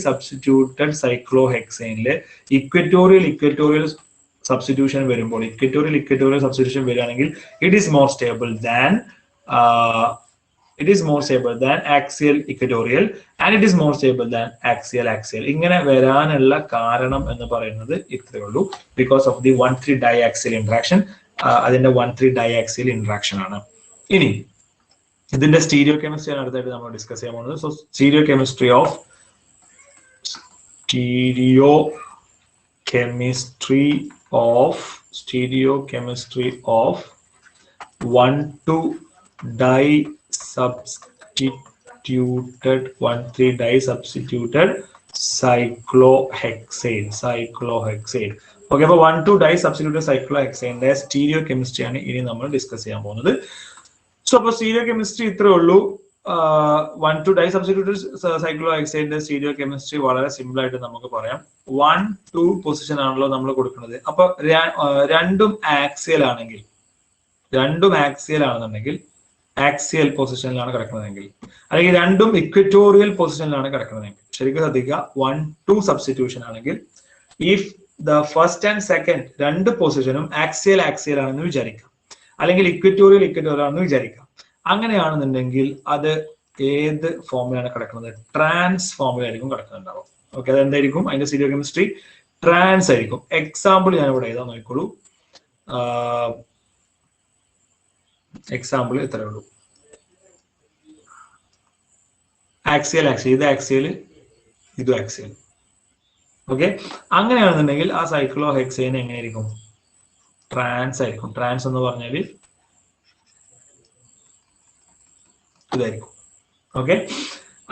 സബ്സ്റ്റിറ്റ്യൂട്ടഡ് സൈക്ലോഹെക്സൈനില് ഇക്വറ്റോറിയൽ സബ്സ്റ്റിറ്റ്യൂഷൻ വരുമ്പോൾ, ഇക്വറ്റോറിയൽ സബ്സ്റ്റിറ്റ്യൂഷൻ വരികയാണെങ്കിൽ it is more stable than axial equatorial and it is more stable than axial. ഇങ്ങനെ വരാനുള്ള കാരണം എന്ന് പറയുന്നത് ഇത്രയേ ഉള്ളൂ, because of the 1,3 diaxial interaction. അതിന്റെ 1,3 diaxial interaction ആണ്. ഇനി ഇതിന്റെ സ്റ്റീരിയോ കെമിസ്ട്രി ആണ് അടുത്തായിട്ട് നമ്മൾ ഡിസ്കസ് ചെയ്യാൻ പോകുന്നത്. So stereo chemistry of 1,2 disubstituted cyclohexane. Okay, അപ്പൊ 1,2 disubstituted cyclohexane സ്റ്റീരിയോ കെമിസ്ട്രി ആണ് ഇനി നമ്മൾ ഡിസ്കസ് ചെയ്യാൻ പോകുന്നത്. സോ അപ്പൊ സ്റ്റീരിയോ കെമിസ്ട്രി ഇത്രേ ഉള്ളൂ. 1,2 disubstituted cyclohexane സ്റ്റീരിയോ കെമിസ്ട്രി വളരെ സിമ്പിൾ ആയിട്ട് നമുക്ക് പറയാം. 1,2 പൊസിഷൻ ആണല്ലോ നമ്മൾ കൊടുക്കുന്നത്. അപ്പൊ രണ്ടും ആക്സിയൽ ആണെന്നുണ്ടെങ്കിൽ ആക്സിയൽ പൊസിഷനിലാണ് കിടക്കുന്നതെങ്കിൽ, അല്ലെങ്കിൽ രണ്ടും ഇക്വറ്റോറിയൽ പൊസിഷനിലാണ് കിടക്കുന്നതെങ്കിൽ, ശരിക്കും ശ്രദ്ധിക്കുക, 1,2 സബ്സ്റ്റിറ്റ്യൂഷൻ ആണെങ്കിൽ if the first and second രണ്ട് പൊസിഷനും ആക്സിയൽ ആണെന്ന് വിചാരിക്കാം, അല്ലെങ്കിൽ ഇക്വറ്റോറിയൽ ആണെന്ന് വിചാരിക്കാം. അങ്ങനെയാണെന്നുണ്ടെങ്കിൽ അത് ഏത് ഫോമിലാണ് കിടക്കുന്നത്? ട്രാൻസ് ഫോമിലായിരിക്കും കിടക്കുന്നുണ്ടാവും. ഓക്കെ, അതെന്തായിരിക്കും? അതിന്റെ സ്റ്റീരിയോ കെമിസ്ട്രി ട്രാൻസ് ആയിരിക്കും. എക്സാമ്പിൾ ഞാൻ ഇവിടെ എഴുതാൻ നോക്കിക്കോളൂ. എക്സാമ്പിൾ ഇത്രയേ ഉള്ളൂ. ആക്സിയൽ ഇത് ആക്സിയൽ, ഇതും ആക്സിയൽ. ഓക്കെ, അങ്ങനെയാണെന്നുണ്ടെങ്കിൽ ആ സൈക്ലോഹെക്സൈൻ എങ്ങനെയായിരിക്കും? ട്രാൻസ് ആയിരിക്കും. ട്രാൻസ് എന്ന് പറഞ്ഞാൽ ഇതായിരിക്കും. ഓക്കെ,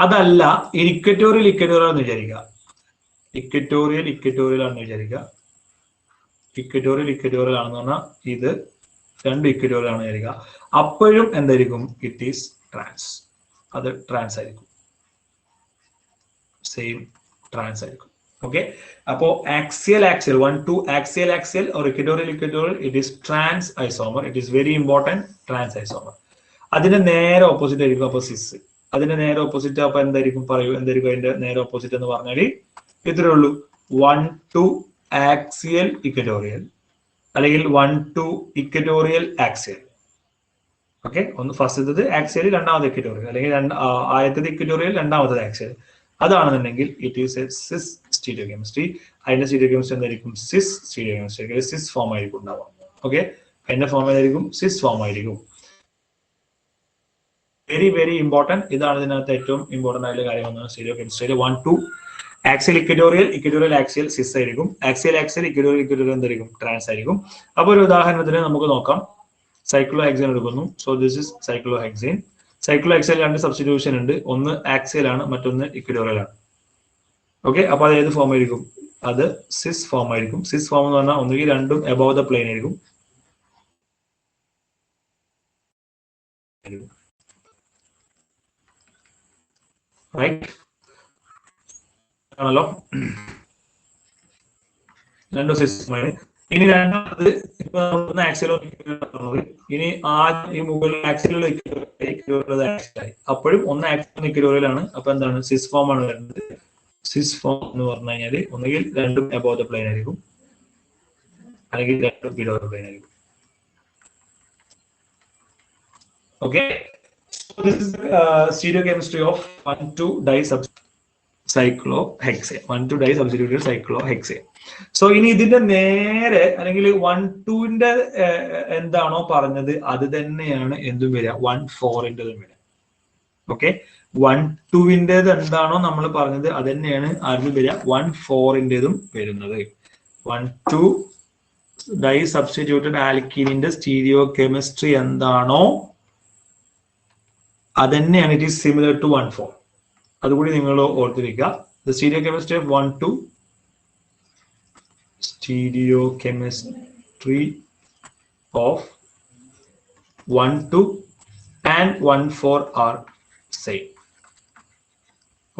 അതല്ല ഇക്വറ്റോറിയൽ ആണെന്ന് വിചാരിക്കുക. ഇക്വറ്റോറിയൽ ആണെന്ന് വിചാരിക്കുക. ഇക്വറ്റോറിയൽ ആണെന്ന് പറഞ്ഞാൽ ഇത് രണ്ട് ഇക്വറ്റോറിയൽ ആണ് വിചാരിക്കുക. അപ്പോഴും എന്തായിരിക്കും? It is trans. അത് ട്രാൻസ് ആയിരിക്കും. സെയിം ട്രാൻസ് ആയിരിക്കും. ഓക്കെ, അപ്പോ axial 1,2 axial or equatorial it is trans isomer. It is very important, trans isomer. അതിന്റെ നേരെ ഓപ്പോസിറ്റ് ആയിരിക്കും അപ്പൊ സിസ്. അതിന്റെ നേരെ ഓപ്പോസിറ്റ് അപ്പൊ എന്തായിരിക്കും? പറയൂ, എന്തായിരിക്കും അതിന്റെ നേരെ ഓപ്പോസിറ്റ് എന്ന് പറഞ്ഞാൽ ഇത്രയേ ഉള്ളൂ. 1,2 ആക്സിയൽ ഇക്വറ്റോറിയൽ, അല്ലെങ്കിൽ 1,2 ഇക്വറ്റോറിയൽ ആക്സിയൽ. ഓക്കെ, ഒന്ന് ഫസ്റ്റത്തത് ആക്സിയൽ, രണ്ടാമത് ഇക്വറ്റോറിയൽ, അല്ലെങ്കിൽ ആദ്യത്തത് ഇക്വറ്റോറിയൽ, രണ്ടാമത്തത് ആക്സിയൽ. അതാണെന്നുണ്ടെങ്കിൽ it is a cis stereochemistry. അതിന്റെ സ്റ്റീരിയോ കെമിസ്ട്രി എന്തായിരിക്കും? Cis stereochemistry, cis form ആയിരിക്കും ഉണ്ടാവുക. ഓക്കെ, അതിന്റെ ഫോം ഏതായിരിക്കും? സിസ് ഫോം ആയിരിക്കും. Very important. ഇതാണ് ഇതിനകത്ത് ഏറ്റവും ഇമ്പോർട്ടന്റ് ആയിട്ടുള്ള കാര്യം. സ്റ്റീരിയോ കെമിസ്ട്രിയിൽ 1,2 ആക്സിയൽ ഇക്വറ്റോറിയൽ ആക്സിയൽ സിസ് ആയിരിക്കും. ആക്സിയൽ ഇക്വറ്റോറിയൽ എന്തായിരിക്കും? ട്രാൻസ് ആയിരിക്കും. അപ്പൊ ഒരു ഉദാഹരണത്തിന് നമുക്ക് നോക്കാം. സൈക്ലോഹെക്സൈൻ എടുക്കുന്നു. So this is cyclohexane. രണ്ട് സബ്സ്റ്റിറ്റ്യൂഷൻ ഉണ്ട്. ഒന്ന് ആക്സിയൽ ആണ്, മറ്റൊന്ന് ഇക്വറ്റോറിയൽ ആണ്. ഓക്കെ, അപ്പൊ അത് ഏത് ഫോം ആയിരിക്കും? അത് സിസ് ഫോം ആയിരിക്കും. സിസ് ഫോം എന്ന് പറഞ്ഞാൽ ഒന്നുകിൽ രണ്ടും എബോവ് ദ പ്ലെയിൻ ആയിരിക്കും, റൈറ്റ് ആണല്ലോ. രണ്ടും സിസ്. ഇനി രണ്ടാമത് ഇപ്പൊ ഒന്ന് ആക്സിയലോ ഇനി ആദ്യം ഈ മുകളിൽ ആക്സിയലോ ആക്സിയലായി, അപ്പോഴും ഒന്ന് ആക്സിയൽ ഇക്വറ്റോറിയലാണ്. അപ്പൊ എന്താണ്? സിസ് ഫോം ആണ് വരുന്നത്. സിസ് ഫോം എന്ന് പറഞ്ഞു കഴിഞ്ഞാൽ ഒന്നുകിൽ രണ്ടും എബോവ് ദ പ്ലെയിൻ ആയിരിക്കും, അല്ലെങ്കിൽ രണ്ടും ബിലോ ദ പ്ലെയിൻ ആയിരിക്കും. Okay, stereo chemistry of 1,2 disubstituted cyclohexane. So ഇനി ഇതിന്റെ നേരെ, അല്ലെങ്കിൽ 1,2ന്റെ എന്താണോ പറഞ്ഞത് അത് തന്നെയാണ് എന്തും വരിക? 1,4ന്റെതും വരിക. ഓക്കെ, 1,2ന്റേത് എന്താണോ നമ്മൾ പറഞ്ഞത് അത് തന്നെയാണ് ആരും വരിക? 1,4ന്റേതും വരുന്നത്. 1,2 disubstituted ആൽക്കീനിന്റെ സ്റ്റീരിയോ കെമിസ്ട്രി എന്താണോ അത് തന്നെയാണ്. It is similar to 1,4. അതുകൂടി നിങ്ങൾ ഓർത്തിരിക്കുക. The stereo chemistry of 1,2 stereo chemistry of 1,2 and 1,4 are same.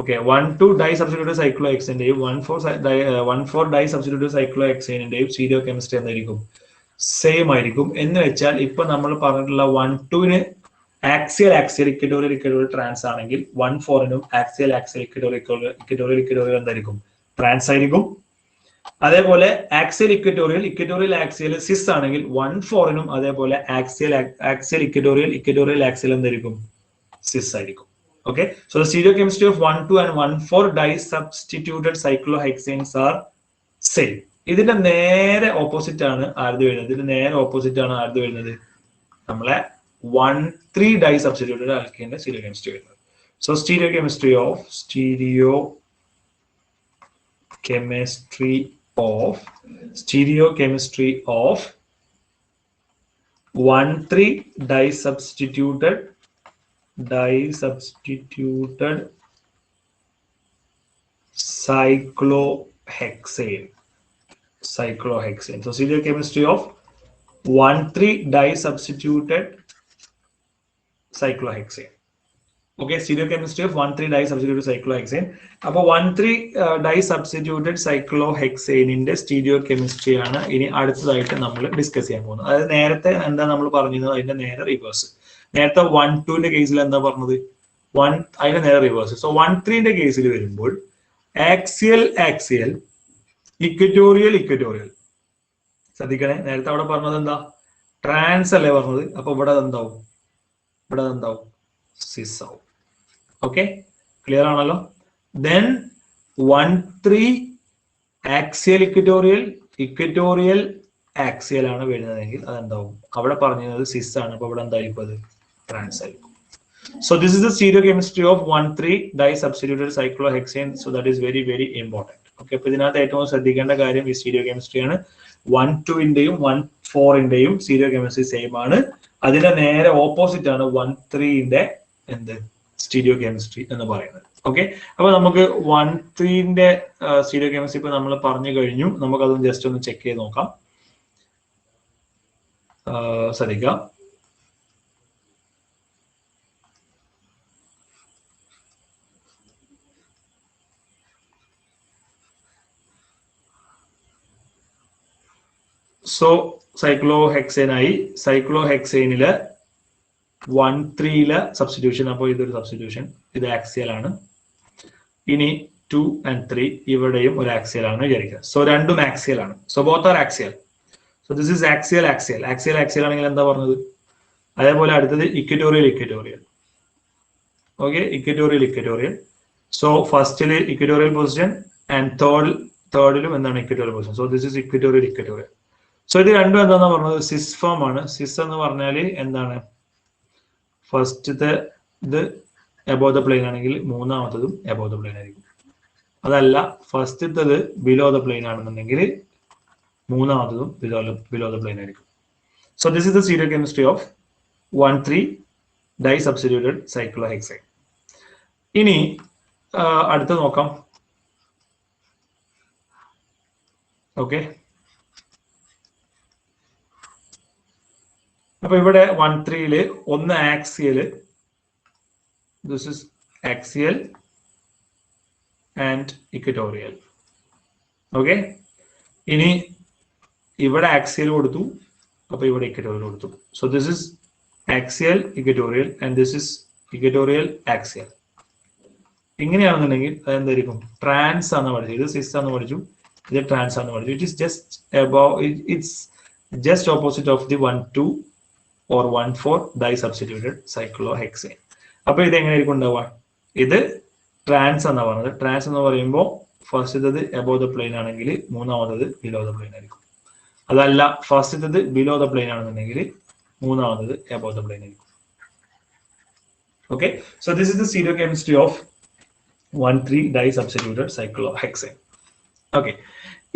Okay 1,2 disubstitute സൈക്ലോഹെക്സേന്റെയും 1,4 ഡൈ സബ്സ്റ്റിറ്റ്യൂട്ട് സൈക്ലോഹെക്സേനിന്റെയും സ്റ്റീരിയോ കെമിസ്ട്രി എന്തായിരിക്കും? സെയിം ആയിരിക്കും. എന്ന് വെച്ചാൽ ഇപ്പൊ നമ്മൾ പറഞ്ഞിട്ടുള്ള 1,2ന് ആക്സിയൽ ഇക്വറ്റോറിയൽ ട്രാൻസ് ആണെങ്കിൽ 1,4നും ആക്സിയൽ ഇക്വറ്റോറിയൽ എന്തായിരിക്കും? ട്രാൻസ് ആയിരിക്കും. അതേപോലെ ആക്സിയൽ ഇക്വറ്റോറിയൽ സിസ് ആണെങ്കിൽ 1,4നും അതേപോലെ ആക്സിയൽ ഇക്വറ്റോറിയൽ ആക്സിയൽ എന്തായിരിക്കും? സിസ് ആയിരിക്കും. Okay, so the stereochemistry of 1,2 and 1,4 disubstituted cyclohexanes are same. ഇതിന്റെ നേരെ ഓപ്പോസിറ്റ് ആണ് ആര് വരുന്നത്? നമ്മളെ 1,3 disubstituted alkane stereochemistry വരുന്നത്. So stereochemistry of 1,3 disubstituted cyclohexane. So stereochemistry of 1,3 disubstituted cyclohexane. Okay, stereochemistry of 1,3 disubstituted cyclohexane. അപ്പോൾ 1,3 disubstituted cyclohexane ന്റെ stereochemistry ആണ് ഇനി അടുത്തതായിട്ട് നമ്മൾ ഡിസ്കസ് ചെയ്യാൻ പോകുന്നത്. അതായത് നേരത്തെ എന്താ നമ്മൾ പറഞ്ഞിരുന്നത് അതിന്റെ നേരെ റിവേഴ്സ്. നേരത്തെ 1,2ന്റെ കേസിൽ എന്താ പറഞ്ഞത്? അതിന്റെ നേരെ റിവേഴ്സ്. സോ 1,3ന്റെ കേസിൽ വരുമ്പോൾ ആക്സിയൽ ഇക്വറ്റോറിയൽ ശ്രദ്ധിക്കണേ. നേരത്തെ അവിടെ പറഞ്ഞത് എന്താ? ട്രാൻസ് അല്ലേ പറഞ്ഞത്. അപ്പൊ ഇവിടെ എന്താവും? സിസ് ആവും. ഓക്കെ, ക്ലിയർ ആണല്ലോ. ദെൻ 1,3 ആക്സിയൽ ഇക്വറ്റോറിയൽ ആക്സിയൽ ആണ് വരുന്നതെങ്കിൽ അതെന്താവും? അവിടെ പറഞ്ഞത് സിസ് ആണ്. അപ്പൊ ഇവിടെ എന്തായിരിക്കും? അത് ട്രാൻസ് ആയിരിക്കും. So this is the stereochemistry of 1,3 disubstituted cyclohexane. So that is very very important. Okay, അപ്പൊ ഇതിനകത്ത് ഏറ്റവും ശ്രദ്ധിക്കേണ്ട കാര്യം ഈ സ്റ്റീരിയോകെമിസ്ട്രി ആണ്. 1,2ന്റെയും 1,4ന്റെയും സ്റ്റീരിയോകെമിസ്ട്രി സെയിം ആണ്. അതിന്റെ നേരെ ഓപ്പോസിറ്റ് ആണ് 1,3ന്റെ സ്റ്റീരിയോകെമിസ്ട്രി എന്ന് പറയുന്നത്. ഓക്കെ, അപ്പൊ നമുക്ക് 1,3ന്റെ സ്റ്റീരിയോകെമിസ്ട്രി ഇപ്പൊ നമ്മൾ പറഞ്ഞു കഴിഞ്ഞു. നമുക്കതൊന്ന് ജസ്റ്റ് ഒന്ന് ചെക്ക് ചെയ്ത് നോക്കാം. ശ്രദ്ധിക്കാം. സോ സൈക്ലോഹെക്സേനില് 1,3ലെ സബ്സ്റ്റിറ്റ്യൂഷൻ. അപ്പോൾ ഇതൊരു സബ്സ്റ്റിറ്റ്യൂഷൻ, ഇത് ആക്സിയൽ ആണ്. ഇനി 2 and 3 ഇവിടെയും ഒരു ആക്സിയൽ ആണ് വിചാരിക്കുക. സോ രണ്ടും ആക്സിയൽ ആണ്. So both are axial. So this is axial ആണെങ്കിൽ എന്താ പറഞ്ഞത്? അതേപോലെ അടുത്തത് ഇക്വറ്റോറിയൽ. Okay, equatorial. സോ ഫസ്റ്റില് ഇക്വറ്റോറിയൽ പൊസിഷൻ ആൻഡ് തേർഡിലും എന്താണ്? Equatorial position. So this is equatorial. So ഇത് രണ്ടും എന്താന്ന് പറഞ്ഞത്? സിസ് ഫോം ആണ്. സിസ് എന്ന് പറഞ്ഞാല് എന്താണ്? ഫസ്റ്റത്തെ ഇത് എബോവ് ദ പ്ലെയിൻ ആണെങ്കിൽ മൂന്നാമത്തതും എബോവ് ദ പ്ലെയിൻ ആയിരിക്കും. അതല്ല ഫസ്റ്റത്തത് ബിലോ ദ പ്ലെയിൻ ആണെന്നുണ്ടെങ്കിൽ മൂന്നാമത്തതും ബിലോ ദ പ്ലെയിൻ ആയിരിക്കും. So this is the stereochemistry of 1,3 disubstituted cyclohexane. ഇനി അടുത്ത നോക്കാം. ഓക്കെ, അപ്പൊ ഇവിടെ 1,3ല് ഒന്ന് axial, this is axial and equatorial. Okay, ഇനി ഇവിടെ ആക്സിയൽ കൊടുത്തു, അപ്പൊ ഇവിടെ ഇക്വറ്റോറിയൽ കൊടുത്തു. So this is axial equatorial and this is equatorial axial. ഇങ്ങനെയാണെന്നുണ്ടെങ്കിൽ അതെന്തായിരിക്കും? ട്രാൻസ് ആണെന്ന് പഠിച്ചു. ഇത് സിസ് ആണെന്ന് പഠിച്ചു, ഇത് ട്രാൻസ് ആണെന്ന് പഠിച്ചു. It is it's just opposite of the 1,2 or 1,4 disubstituted cyclohexane. അപ്പൊ ഇത് എങ്ങനെയായിരിക്കും ഉണ്ടാവുക? ഇത് ട്രാൻസ് എന്നാ പറഞ്ഞത്. ട്രാൻസ് എന്ന് പറയുമ്പോൾ ഫസ്റ്റത്തത് എബോവ് ദ പ്ലെയിൻ ആണെങ്കിൽ മൂന്നാമത്തത് ബിലോ ദ പ്ലെയിൻ ആയിരിക്കും. അതല്ല ഫസ്റ്റത്തത് ബിലോ ദ പ്ലെയിൻ ആണെന്നുണ്ടെങ്കിൽ മൂന്നാമത്തത് എബോവ് ദ പ്ലെയിൻ ആയിരിക്കും. Okay, so this is the stereochemistry of 1,3 disubstituted cyclohexane. Okay,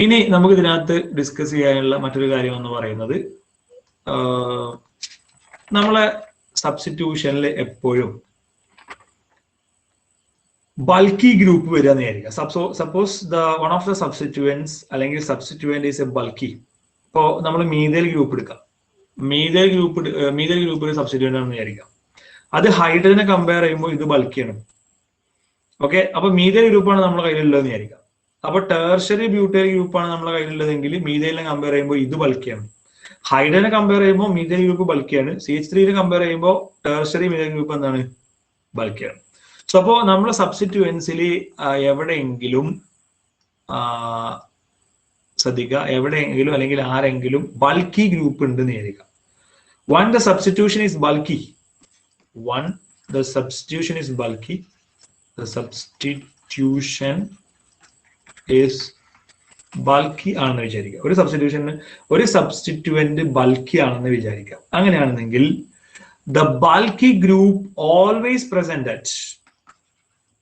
ഇനി നമുക്ക് ഇതിനകത്ത് ഡിസ്കസ് ചെയ്യാനുള്ള മറ്റൊരു കാര്യം എന്ന് പറയുന്നത് നമ്മളെ സബ്സ്റ്റിറ്റ്യൂഷനിൽ എപ്പോഴും ബൾക്കി ഗ്രൂപ്പ് വരിക എന്ന് വിചാരിക്കുക. Suppose one of the substituents അല്ലെങ്കിൽ സബ്സ്റ്റിറ്റ്യൂവന്റ് ഈസ് എ ബൾക്കി. ഇപ്പോൾ നമ്മൾ മീഥൈൽ ഗ്രൂപ്പ് എടുക്കാം. മീഥൈൽ ഗ്രൂപ്പ് ഒരു സബ്സ്റ്റിറ്റ്യൂവന്റ് ആണെന്ന് വിചാരിക്കാം. അത് ഹൈഡ്രജനെ കമ്പയർ ചെയ്യുമ്പോൾ ഇത് ബൾക്കിയാണ്. ഓക്കെ, അപ്പൊ മീഥൈൽ ഗ്രൂപ്പാണ് നമ്മുടെ കയ്യിലുള്ളതെന്ന് വിചാരിക്കാം. അപ്പൊ ടെർഷറി ബ്യൂട്ടൈൽ ഗ്രൂപ്പാണ് നമ്മുടെ കയ്യിലുള്ളതെങ്കിൽ മീഥൈലിനെ കമ്പയർ ചെയ്യുമ്പോൾ ഇത് ബൾക്കിയാണ്. ഹൈഡ്രജനെ കമ്പയർ ചെയ്യുമ്പോൾ മീഥൈൽ ഗ്രൂപ്പ് ബൾക്കിയാണ്. CH3 കമ്പയർ ചെയ്യുമ്പോൾ ടെർഷറി മീഥൈൽ ഗ്രൂപ്പ് എന്താണ്? ബൾക്കിയാണ്. സോ അപ്പോ നമ്മുടെ സബ്സ്റ്റിറ്റ്യൂവൻസിൽ എവിടെയെങ്കിലും ശ്രദ്ധിക്കുക, എവിടെയെങ്കിലും അല്ലെങ്കിൽ ആരെങ്കിലും ബൾക്കി ഗ്രൂപ്പ് ഉണ്ടെന്ന് വിചാരിക്കാം. One, the substitution is bulky. The substitution is bulky ആണെന്ന് വിചാരിക്കുക. ഒരു സബ്സ്റ്റിറ്റ്യൂവന്റ് ബൾക്കി ആണെന്ന് വിചാരിക്കാം. അങ്ങനെയാണെന്നെങ്കിൽ the bulky group always present at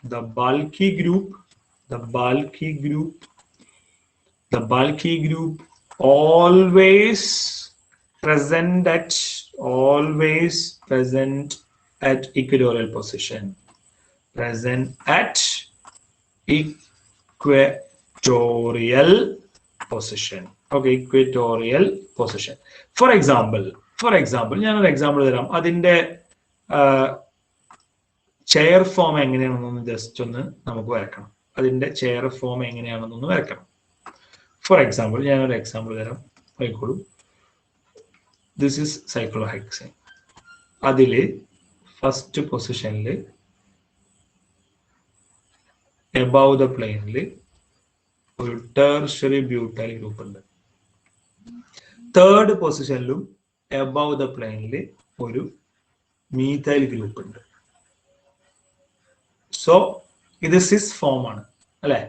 the bulky group always present at equatorial position. Okay, equatorial position. For example, ഞാനൊരു example തരാം. അതിന്റെ chair form എങ്ങനെയാണെന്നൊന്ന് just ഒന്ന് നമുക്ക് വരക്കണം. ഫോർ എക്സാമ്പിൾ ഞാനൊരു എക്സാമ്പിൾ തരാം. ആയിക്കോളൂ. This is cyclohexane. അതില് ഫസ്റ്റ് പൊസിഷനിൽ എബവ് ദ പ്ലെയിനിൽ ഒരു ടെർഷറി ബ്യൂട്ടൈൽ ഗ്രൂപ്പ് ഉണ്ട്. തേർഡ് പൊസിഷനിലും എബവ് ദ പ്ലെയിനിൽ ഒരു മീഥൈൽ ഗ്രൂപ്പ് ഉണ്ട്. സോ ഇത് സിസ് ഫോം ആണ് അല്ലെ.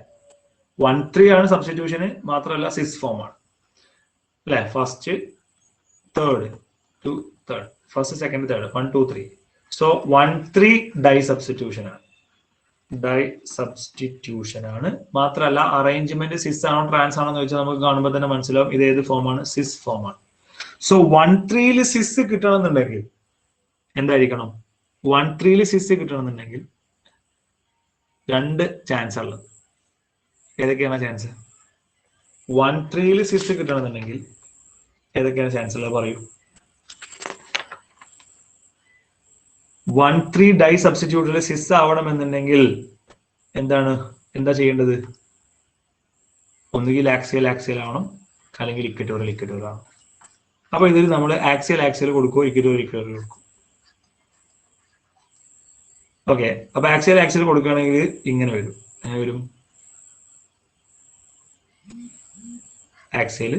1-3 ആണ് സബ്സ്റ്റിറ്റ്യൂഷന്, മാത്രമല്ല സിസ് ഫോം ആണ് അല്ലെ. First second third 1 2 3. So 1-3 di substitution ആണ്. മാത്രമല്ല അറേഞ്ച്മെന്റ് സിസ് ആണോ ട്രാൻസ് ആണോ എന്ന് വെച്ചാൽ നമുക്ക് കാണുമ്പോൾ തന്നെ മനസ്സിലാവും ഇത് ഏത് ഫോമാണ്, സിസ് ഫോം ആണ്. സോ 1-3 സിസ് കിട്ടണമെന്നുണ്ടെങ്കിൽ എന്തായിരിക്കണം? 1-3 സിസ് കിട്ടണമെന്നുണ്ടെങ്കിൽ രണ്ട് ചാൻസ് ഉള്ളത്. ഏതൊക്കെയാണ് ചാൻസ്? 1-3 സിസ് കിട്ടണമെന്നുണ്ടെങ്കിൽ ഏതൊക്കെയാണ് ചാൻസ് ഉള്ളത് പറയൂ. 1-3 ഡൈ സബ്സ്റ്റിറ്റ്യൂട്ടിൽ സിസ് ആവണമെന്നുണ്ടെങ്കിൽ എന്താ ചെയ്യേണ്ടത്? ഒന്നുകിൽ ആക്സിയൽ ആവണം, അല്ലെങ്കിൽ ഇക്വറ്റോറിയൽ ആവണം. അപ്പൊ ഇതിൽ നമ്മൾ ആക്സിയൽ കൊടുക്കും, ഇക്വറ്റോറിയൽ കൊടുക്കും. ഓക്കെ, അപ്പൊ ആക്സിയൽ കൊടുക്കുകയാണെങ്കിൽ ഇങ്ങനെ വരും. എങ്ങനെ വരും? ആക്സിയൽ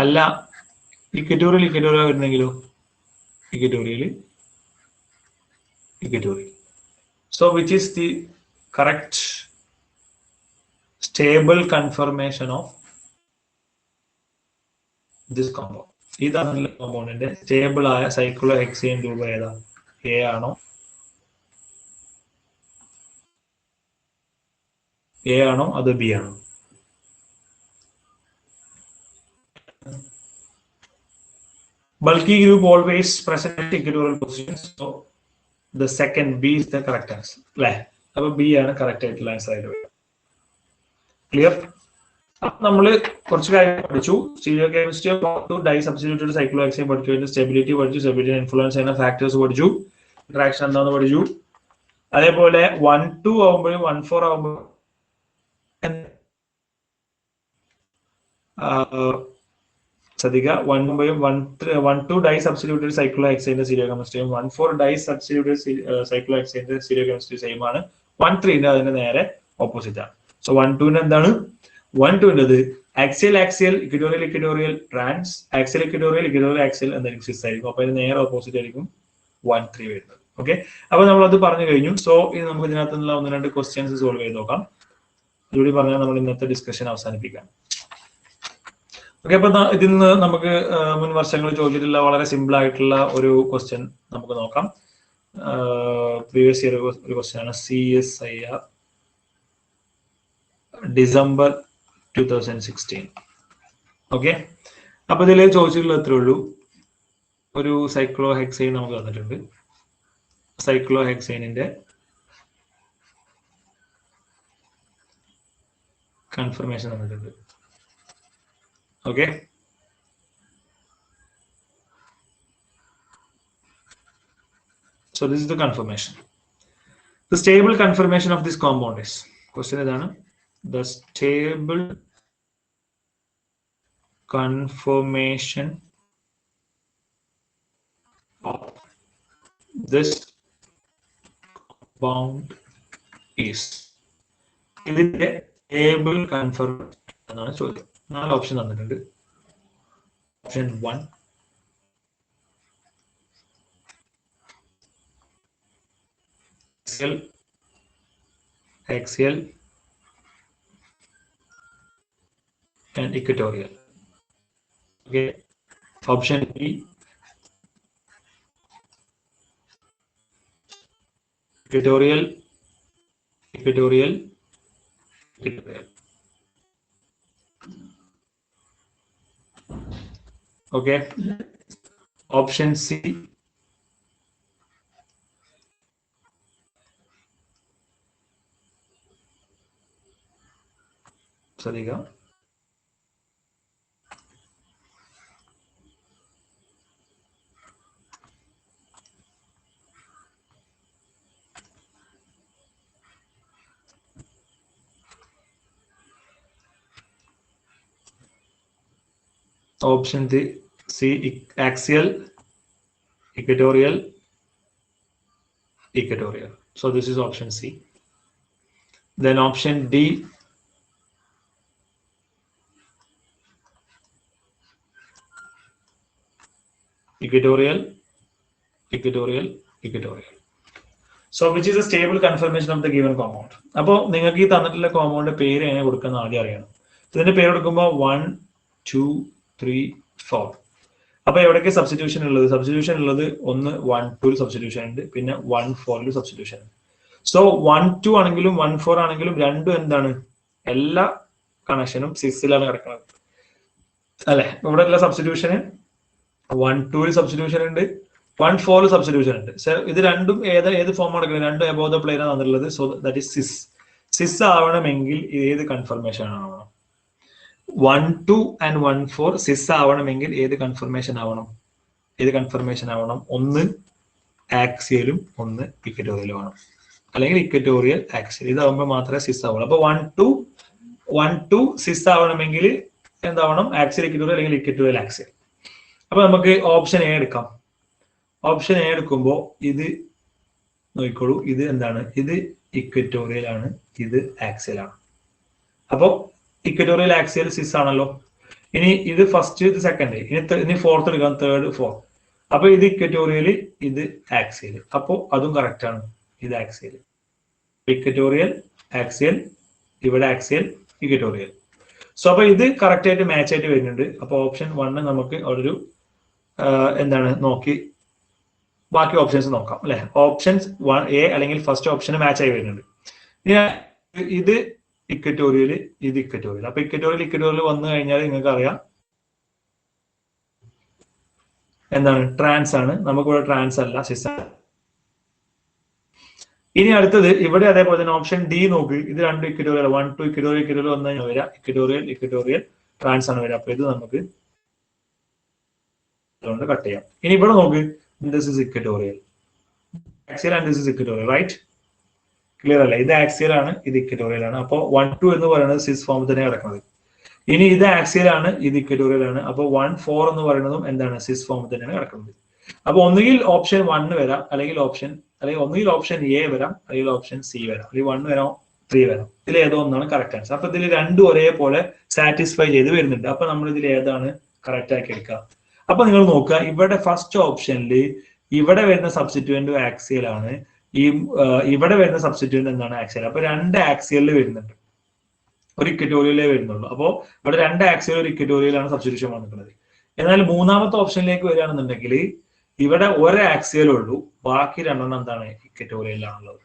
അല്ല ഇക്വറ്റോറിയൽ വരുന്നെങ്കിലോ equatorial. So which is the correct stable conformation of this compound? ഇതാണ് കോമ്പൗണ്ടിന്റെ സ്റ്റേബിൾ ആയ സൈക്ലോഹെക്സേൻ രൂപം ഏതാ? എ ആണോ അതോ ബി ആണോ? Bulky group always present at equatorial position. So the second B is the correct answer. അല്ലേ? അപ്പൊ ബി ആണ് കറക്റ്റ് ആയിട്ടുള്ള ആൻസർ ആയിട്ട് വരിക. ക്ലിയർ? നമ്മൾ കുറച്ച് കാര്യങ്ങൾ പഠിച്ചു. സ്റ്റീരിയോ കെമിസ്ട്രി പഠിച്ചു, ഡൈ സബ്സ്റ്റിറ്റ്യൂട്ടഡ് സൈക്ലോഹെക്സേൻ പഠിച്ചു, സ്റ്റെബിലിറ്റി ഇൻഫ്ലുവൻസ് ചെയ്യുന്ന ഫാക്ടേഴ്സ് പഠിച്ചു, ഇന്ററാക്ഷൻ എന്താന്ന് പഠിച്ചു. അതേപോലെ 1-2 ആവുമ്പോഴും 1-4 ആവുമ്പോഴും ശ്രദ്ധിക്കുക. 1-2 ഡൈ സബ്സ്റ്റിറ്റ്യൂട്ടഡ് സൈക്ലോഹെക്സേന്റെ സ്റ്റീരിയോ കെമിസ്ട്രിയും 1-4 ഡൈ സബ്സ്റ്റിറ്റ്യൂട്ടഡ് സൈക്ലോഹെക്സേന്റെ സ്റ്റീരിയോ കെമിസ്ട്രി സെയിം ആണ്. 1-3 അതിന്റെ നേരെ ഓപ്പോസിറ്റ് ആണ്. സോ 1-2 എന്താണ്? 1-2 axial equatorial trans, axial axial എന്തായിരിക്കും? സിസ് ആയിരിക്കും. അപ്പൊ അതിന് നേരെ ഓപ്പോസിറ്റ് ആയിരിക്കും 1-3 വരുന്നത്. ഓക്കെ, അപ്പൊ നമ്മൾ അത് പറഞ്ഞു കഴിഞ്ഞു. സോ ഇനി നമുക്ക് ഇതിനകത്ത് നിന്നുള്ള 1-2 ക്വസ്റ്റ്യൻസ് സോൾവ് ചെയ്ത് നോക്കാം. അതുകൂടി പറഞ്ഞാൽ നമ്മൾ ഇന്നത്തെ ഡിസ്കഷൻ അവസാനിപ്പിക്കാം. ഓക്കെ, അപ്പൊ ഇതിൽ നിന്ന് നമുക്ക് മുൻ വർഷങ്ങളിൽ ചോദിച്ചിട്ടുള്ള വളരെ സിമ്പിൾ ആയിട്ടുള്ള ഒരു ക്വസ്റ്റ്യൻ നമുക്ക് നോക്കാം. പ്രീവിയസ് ഇയർ ഒരു ക്വസ്റ്റ്യൻ ആണ്. CSIR December 2016. ഓക്കെ, അപ്പൊ ഇതിൽ ചോദിച്ചിട്ടുള്ള എത്രേ ഉള്ളൂ? ഒരു സൈക്ലോഹെക്സൈൻ നമുക്ക് തന്നിട്ടുണ്ട്. സൈക്ലോഹെക്സൈനിന്റെ കൺഫർമേഷൻ തന്നിട്ടുണ്ട്. Okay, So this is the conformation. The stable conformation of this compound is, question idana, the stable conformation of this compound is. ഇതിന്റെ stable conformation എന്നാണ് ചോദ്യം. 4 ഓപ്ഷൻ തന്നിട്ടുണ്ട്. Option 1, axial and equatorial. Okay. Option B, equatorial. Okay. Option C, Sadiga. Option C, axial, equatorial. So this is option C. Then option D, equatorial. So which is a stable conformation of the given compound. അപ്പോൾ നിങ്ങൾക്ക് ഈ തന്നിട്ടുള്ള കോമ്പൗണ്ടിന്റെ പേര് എങ്ങനെ കൊടുക്കുന്ന ആദ്യം അറിയണം. ഇതിന്റെ പേര് കൊടുക്കുമ്പോൾ 1, 2, 3, 4. അപ്പൊ എവിടേക്ക് സബ്സ്റ്റിറ്റ്യൂഷൻ ഉള്ളത് ഒന്ന് 1, 2 സബ്സ്റ്റിറ്റ്യൂഷൻ ഉണ്ട്, പിന്നെ 1, 4 സബ്സ്റ്റിറ്റ്യൂഷൻ ഉണ്ട്. സോ 1, 2 ആണെങ്കിലും 1, 4 ആണെങ്കിലും രണ്ടും എന്താണ്, എല്ലാ കണക്ഷനും 6ലാണ് കിടക്കുന്നത് അല്ലെ. ഇവിടെ ഉള്ള സബ്സ്റ്റിറ്റ്യൂഷന് 1, 2 സബ്സ്റ്റിറ്റ്യൂഷൻ ഉണ്ട്, 1, 4 സബ്സ്റ്റിറ്റ്യൂഷൻ ഉണ്ട്. ഇത് രണ്ടും ഏത് ഫോം എടുക്കുന്നത്, രണ്ടും എബോവ് ദ പ്ലെയിൻ ആണ് തന്നിട്ടുള്ളത്. സോ ദാറ്റ് ഈസ് സിസ് ആവണമെങ്കിൽ ഏത് കൺഫർമേഷൻ ആവണം? 1, 2 and 1, 4 സിസ് ആവണമെങ്കിൽ ഏത് കൺഫർമേഷൻ ആവണം? ഒന്ന് ആക്സിയലും ഒന്ന് ഇക്വറ്റോറിയലും ആണ്, അല്ലെങ്കിൽ ഇക്വറ്റോറിയൽ ആക്സിയൽ. ഇതാവുമ്പോൾ മാത്രമേ സിസ് ആവുള്ളൂ. അപ്പൊ 1, 2 സിസ് ആവണമെങ്കിൽ എന്താവണം? ആക്സിയൽ ഇക്വറ്റോറിയൽ അല്ലെങ്കിൽ ഇക്വറ്റോറിയൽ ആക്സിയൽ. അപ്പൊ നമുക്ക് ഓപ്ഷൻ എ എടുക്കാം. ഓപ്ഷൻ എ എടുക്കുമ്പോൾ ഇത് നോക്കിക്കോളൂ, ഇത് എന്താണ്? ഇത് ഇക്വറ്റോറിയൽ ആണ്, ഇത് ആക്സിയൽ ആണ്. അപ്പോ ഇക്വറ്റോറിയൽ ആക്സിയൽ സിസ് ആണല്ലോ. ഇനി ഇത് ഫസ്റ്റ്, ഇത് സെക്കൻഡ്, ഇനി ഫോർത്ത് എടുക്കാം, തേർഡ്, ഫോർത്ത്. അപ്പൊ ഇത് ഇക്വറ്റോറിയൽ, ഇത് ആക്സിയൽ. അപ്പോ അതും കറക്റ്റ് ആണ്, ഇത് ആക്സിയൽ. ഇക്വറ്റോറിയൽ ആക്സിയൽ, ഇവിടെ ആക്സിയൽ ഇക്വറ്റോറിയൽ. സോ അപ്പൊ ഇത് കറക്റ്റ് ആയിട്ട് മാച്ച് ആയിട്ട് വരുന്നുണ്ട്. അപ്പൊ ഓപ്ഷൻ 1 നമുക്ക് ഒരു എന്താണ് നോക്കി ബാക്കി ഓപ്ഷൻസ് നോക്കാം അല്ലെ. ഓപ്ഷൻസ് 1A അല്ലെങ്കിൽ ഫസ്റ്റ് ഓപ്ഷന് മാച്ച് ആയി വരുന്നുണ്ട്. ഇത് ഇക്വറ്റോറിയൽ, ഇത് ഇക്വറ്റോറിയൽ. അപ്പൊ ഇക്വറ്റോറിയൽ വന്നു കഴിഞ്ഞാൽ നിങ്ങൾക്ക് അറിയാം എന്താണ്? ട്രാൻസ് ആണ്. നമുക്കിവിടെ ട്രാൻസ് അല്ല, സിസ് ആണ്. ഇനി അടുത്തത് ഇവിടെ അതേപോലെ തന്നെ ഓപ്ഷൻ ഡി നോക്ക്. ഇത് രണ്ടും ഇക്വറ്റോറിയൽ, 1, 2 ഇക്വറ്റോറിയൽ വന്നു കഴിഞ്ഞാൽ വരിക ഇക്വറ്റോറിയൽ ട്രാൻസ് ആണ് വരിക. അപ്പൊ ഇത് നമുക്ക് കട്ട് ചെയ്യാം. ഇനി ഇവിടെ നോക്ക്, this is equatorial axial and this is equatorial, right? Clear അല്ലേ? ഇത് ആക്സിയൽ ആണ്, ഇത് ഇക്വറ്റോറിയൽ ആണ്. അപ്പോൾ 1, 2 എന്ന് പറയുന്നത് സിസ് ഫോമിൽ തന്നെ കിടക്കുന്നത്. ഇനി ഇത് ആക്സിയൽ ആണ്, ഇത് ഇക്വറ്റോറിയൽ ആണ്. അപ്പോൾ 1, 4 എന്ന് പറയുന്നതും എന്താണ്? സിസ് ഫോമിൽ തന്നെയാണ് കിടക്കുന്നത്. അപ്പൊ ഒന്നുകിൽ ഓപ്ഷൻ 1 വരാം, അല്ലെങ്കിൽ ഒന്നുകിൽ ഓപ്ഷൻ എ വരാം, അല്ലെങ്കിൽ ഓപ്ഷൻ സി വരാം, അല്ലെങ്കിൽ 1 വരാം, 3 വരാം. ഇതിൽ ഏതോ ഒന്നാണ് കറക്റ്റ് ആൻസർ. അപ്പൊ ഇതിൽ രണ്ടും ഒരേപോലെ സാറ്റിസ്ഫൈ ചെയ്ത് വരുന്നുണ്ട്. അപ്പൊ നമ്മൾ ഇതിൽ ഏതാണ് കറക്റ്റ് ആക്കി എടുക്കുക? അപ്പൊ നിങ്ങൾ നോക്കുക, ഇവിടെ ഫസ്റ്റ് ഓപ്ഷനിൽ ഇവിടെ വരുന്ന സബ്സ്റ്റിറ്റ്യൂന്റ് ആക്സിയൽ ആണ്, ഇവിടെ വരുന്ന സബ്സ്റ്റിറ്റ്യൂന്റ് എന്താണ്? ആക്സിയൽ. അപ്പൊ രണ്ട് ആക്സിയലിൽ വരുന്നുണ്ട്, ഒരു ഇക്വറ്റോറിയലേ വരുന്നുള്ളൂ. അപ്പോ ഇവിടെ രണ്ട് ആക്സിയൽ ഒരു ഇക്വറ്റോറിയലാണ് സബ്സ്റ്റിറ്റ്യൂഷൻ വന്നിട്ടുള്ളത്. എന്നാൽ മൂന്നാമത്തെ ഓപ്ഷനിലേക്ക് വരികയാണെന്നുണ്ടെങ്കിൽ ഇവിടെ ഒരു ആക്സിയലേ ഉള്ളൂ, ബാക്കി രണ്ടെണ്ണം എന്താണ്? ഇക്വറ്റോറിയലാണുള്ളത്.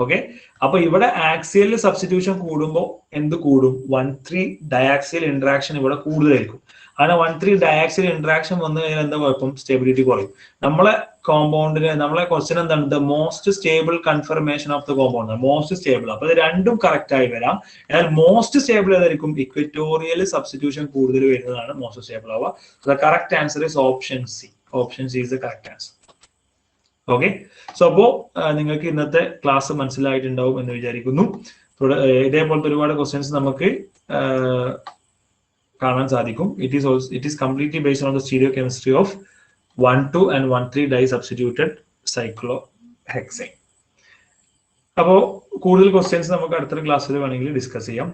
ഓക്കെ. അപ്പൊ ഇവിടെ ആക്സിയലിൽ സബ്സ്റ്റിറ്റ്യൂഷൻ കൂടുമ്പോൾ എന്ത് കൂടും? 1,3 ഡയാക്സിയൽ ഇന്ററാക്ഷൻ ഇവിടെ കൂടുതലായിരിക്കും. അങ്ങനെ 1,3 ഡയാക്സിയൽ ഇന്ററാക്ഷൻ വന്നു കഴിഞ്ഞാൽ എന്താ കുഴപ്പം? സ്റ്റെബിലിറ്റി കുറയും. നമ്മളെ കോമ്പൗണ്ടിന്, നമ്മളെ ക്വസ്റ്റ്യൻ എന്താണ്? The most stable confirmation of the compound, most stable. അപ്പൊ ഇത് രണ്ടും കറക്റ്റ് ആയി വരാം. എന്നാൽ മോസ്റ്റ് സ്റ്റേബിൾ ഏതായിരിക്കും? ഇക്വറ്റോറിയൽ സബ്സ്റ്റിറ്റ്യൂഷൻ കൂടുതൽ വരുന്നതാണ് മോസ്റ്റ് സ്റ്റേബിൾ ആവുക. The correct answer is option C. Option C is the correct answer. Okay, so അപ്പോൾ നിങ്ങൾക്ക് ഇന്നത്തെ ക്ലാസ് മനസ്സിലായിട്ടുണ്ടാവും എന്ന് വിചാരിക്കുന്നു. ഇതേപോലത്തെ ഒരുപാട് ക്വസ്റ്റ്യൻസ് നമുക്ക് കാണാൻ സാധിക്കും. It is completely based on the stereochemistry of 1,2 and 1,3 dye substituted cyclohexane. അപ്പോൾ കൂടുതൽ ക്വസ്റ്റ്യൻസ് നമുക്ക് അടുത്ത ക്ലാസ്സിൽ വേണമെങ്കിൽ ഡിസ്കസ് ചെയ്യാം.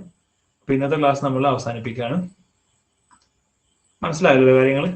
അപ്പൊ ഇന്നത്തെ ക്ലാസ് നമ്മൾ അവസാനിപ്പിക്കുകയാണ്. മനസ്സിലായല്ലോ കാര്യങ്ങൾ?